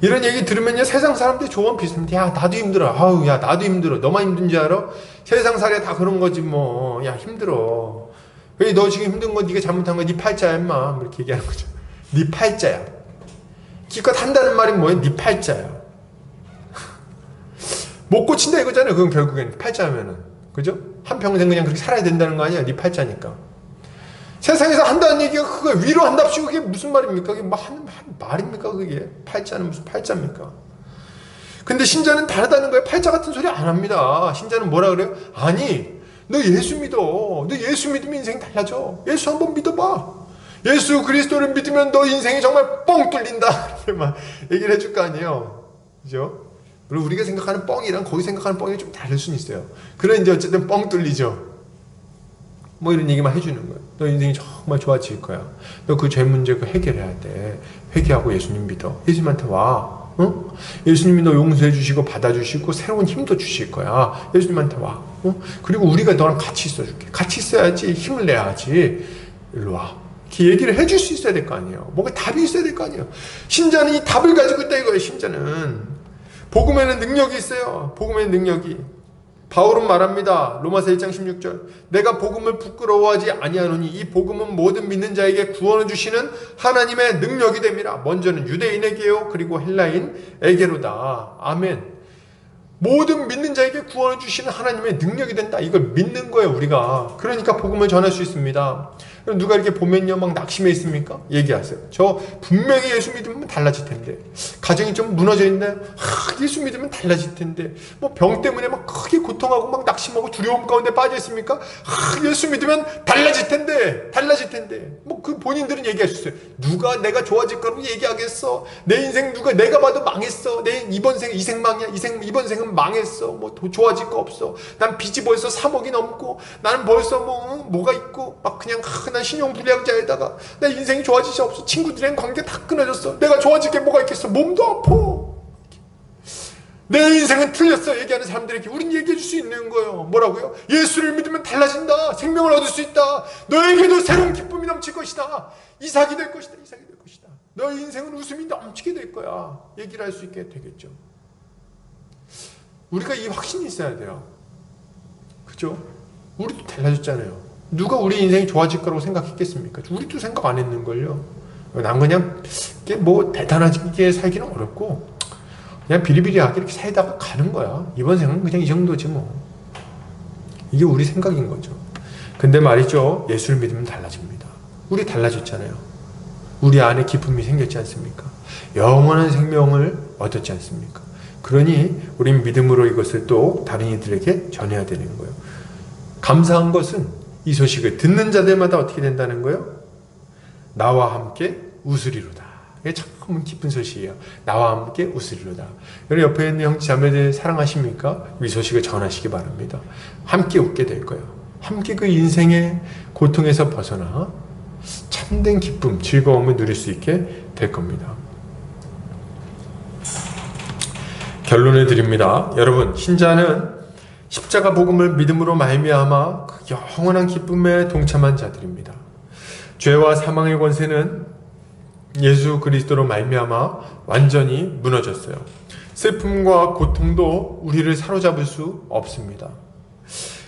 이런 얘기 들으면요, 세상 사람들이 조언 비슷합니다. 야 나도 힘들어. 아우 야 나도 힘들어. 너만 힘든지 알아? 세상 살이 다 그런 거지 뭐. 야 힘들어. 왜 너 지금 힘든 건 네가 잘못한 거야. 네 팔자야 임마. 이렇게 얘기하는 거죠. 네 팔자야. 기껏 한다는 말이 뭐예요? 네 팔자야. 못 고친다 이거잖아요. 그건 결국엔 팔자면은, 그죠? 한평생 그냥 그렇게 살아야 된다는 거 아니야? 네 팔자니까. 세상에서 한다는 얘기가 그거 위로한답시고 그게 무슨 말입니까? 그게 뭐 하는 말입니까? 그게 팔자는 무슨 팔자입니까? 근데 신자는 다르다는 거예요. 팔자 같은 소리 안 합니다. 신자는 뭐라 그래요? 아니 너 예수 믿어. 너 예수 믿으면 인생 달라져. 예수 한번 믿어봐. 예수 그리스도를 믿으면 너 인생이 정말 뻥 뚫린다. 이렇게 막 얘기를 해줄 거 아니에요. 그죠? 그리고 우리가 생각하는 뻥이랑 거기 생각하는 뻥이 좀 다를 수는 있어요. 그래 이제 어쨌든 뻥 뚫리죠. 뭐 이런 얘기만 해주는 거예요. 너 인생이 정말 좋아질 거야. 너 그 죄 문제 해결해야 돼. 회개하고 예수님 믿어. 예수님한테 와. 어? 예수님이 너 용서해 주시고 받아주시고 새로운 힘도 주실 거야. 예수님한테 와. 어? 그리고 우리가 너랑 같이 있어줄게. 같이 있어야지 힘을 내야지. 일로 와. 이렇게 얘기를 해줄 수 있어야 될 거 아니에요. 뭔가 답이 있어야 될 거 아니에요. 신자는 이 답을 가지고 있다 이거예요. 신자는. 복음에는 능력이 있어요. 복음에는 능력이. 바울은 말합니다. 로마서 1장 16절. 내가 복음을 부끄러워하지 아니하노니 이 복음은 모든 믿는 자에게 구원을 주시는 하나님의 능력이 됨이라. 먼저는 유대인에게요. 그리고 헬라인에게로다. 아멘. 모든 믿는 자에게 구원을 주시는 하나님의 능력이 된다. 이걸 믿는 거예요, 우리가. 그러니까 복음을 전할 수 있습니다. 누가 이렇게 보면요, 막 낙심해 있습니까? 얘기하세요. 저 분명히 예수 믿으면 달라질 텐데. 가정이 좀 무너져 있나요? 예수 믿으면 달라질 텐데. 뭐 병 때문에 막 크게 고통하고 막 낙심하고 두려움 가운데 빠져 있습니까? 예수 믿으면 달라질 텐데. 달라질 텐데. 뭐 그 본인들은 얘기할 수 있어요. 누가 내가 좋아질 거라고 얘기하겠어? 내 인생 내가 봐도 망했어. 내 이번 생, 이생망이야. 이번 생은 망했어. 뭐 좋아질 거 없어. 난 빚이 벌써 3억이 넘고 나는 벌써 뭐가 있고 막 그냥 난 신용불량자에다가 내 인생이 좋아지지 없어. 친구들이랑 관계 다 끊어졌어. 내가 좋아질 게 뭐가 있겠어. 몸도 아파. 내 인생은 틀렸어. 얘기하는 사람들에게 우린 얘기해 줄 수 있는 거예요. 뭐라고요? 예수를 믿으면 달라진다. 생명을 얻을 수 있다. 너에게도 새로운 기쁨이 넘칠 것이다. 이삭이 될 것이다. 이삭이 될 것이다. 너의 인생은 웃음이 넘치게 될 거야. 얘기를 할 수 있게 되겠죠. 우리가 이 확신이 있어야 돼요. 그죠? 우리도 달라졌잖아요. 누가 우리 인생이 좋아질 거라고 생각했겠습니까? 우리도 생각 안 했는걸요. 난 그냥 뭐 대단하게 살기는 어렵고 그냥 비리비리하게 이렇게 살다가 가는 거야. 이번 생은 그냥 이 정도지 뭐. 이게 우리 생각인 거죠. 근데 말이죠. 예수를 믿으면 달라집니다. 우리 달라졌잖아요. 우리 안에 기쁨이 생겼지 않습니까? 영원한 생명을 얻었지 않습니까? 그러니 우린 믿음으로 이것을 또 다른 이들에게 전해야 되는 거예요. 감사한 것은 이 소식을 듣는 자들마다 어떻게 된다는 거예요? 나와 함께 웃으리로다. 이게 참 기쁜 소식이에요. 나와 함께 웃으리로다. 여러분 옆에 있는 형제 자매들 사랑하십니까? 이 소식을 전하시기 바랍니다. 함께 웃게 될 거예요. 함께 그 인생의 고통에서 벗어나 참된 기쁨, 즐거움을 누릴 수 있게 될 겁니다. 결론을 드립니다. 여러분, 신자는 십자가 복음을 믿음으로 말미암아 그 영원한 기쁨에 동참한 자들입니다. 죄와 사망의 권세는 예수 그리스도로 말미암아 완전히 무너졌어요. 슬픔과 고통도 우리를 사로잡을 수 없습니다.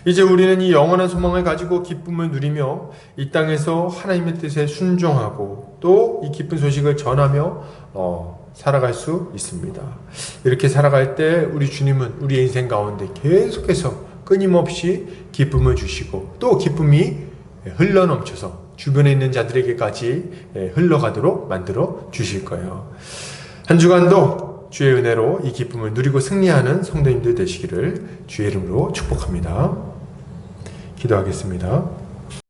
이제 우리는 이 영원한 소망을 가지고 기쁨을 누리며 이 땅에서 하나님의 뜻에 순종하고 또 이 기쁜 소식을 전하며 살아갈 수 있습니다. 이렇게 살아갈 때 우리 주님은 우리의 인생 가운데 계속해서 끊임없이 기쁨을 주시고 또 기쁨이 흘러넘쳐서 주변에 있는 자들에게까지 흘러가도록 만들어 주실 거예요. 한 주간도 주의 은혜로 이 기쁨을 누리고 승리하는 성도님들 되시기를 주의 이름으로 축복합니다. 기도하겠습니다.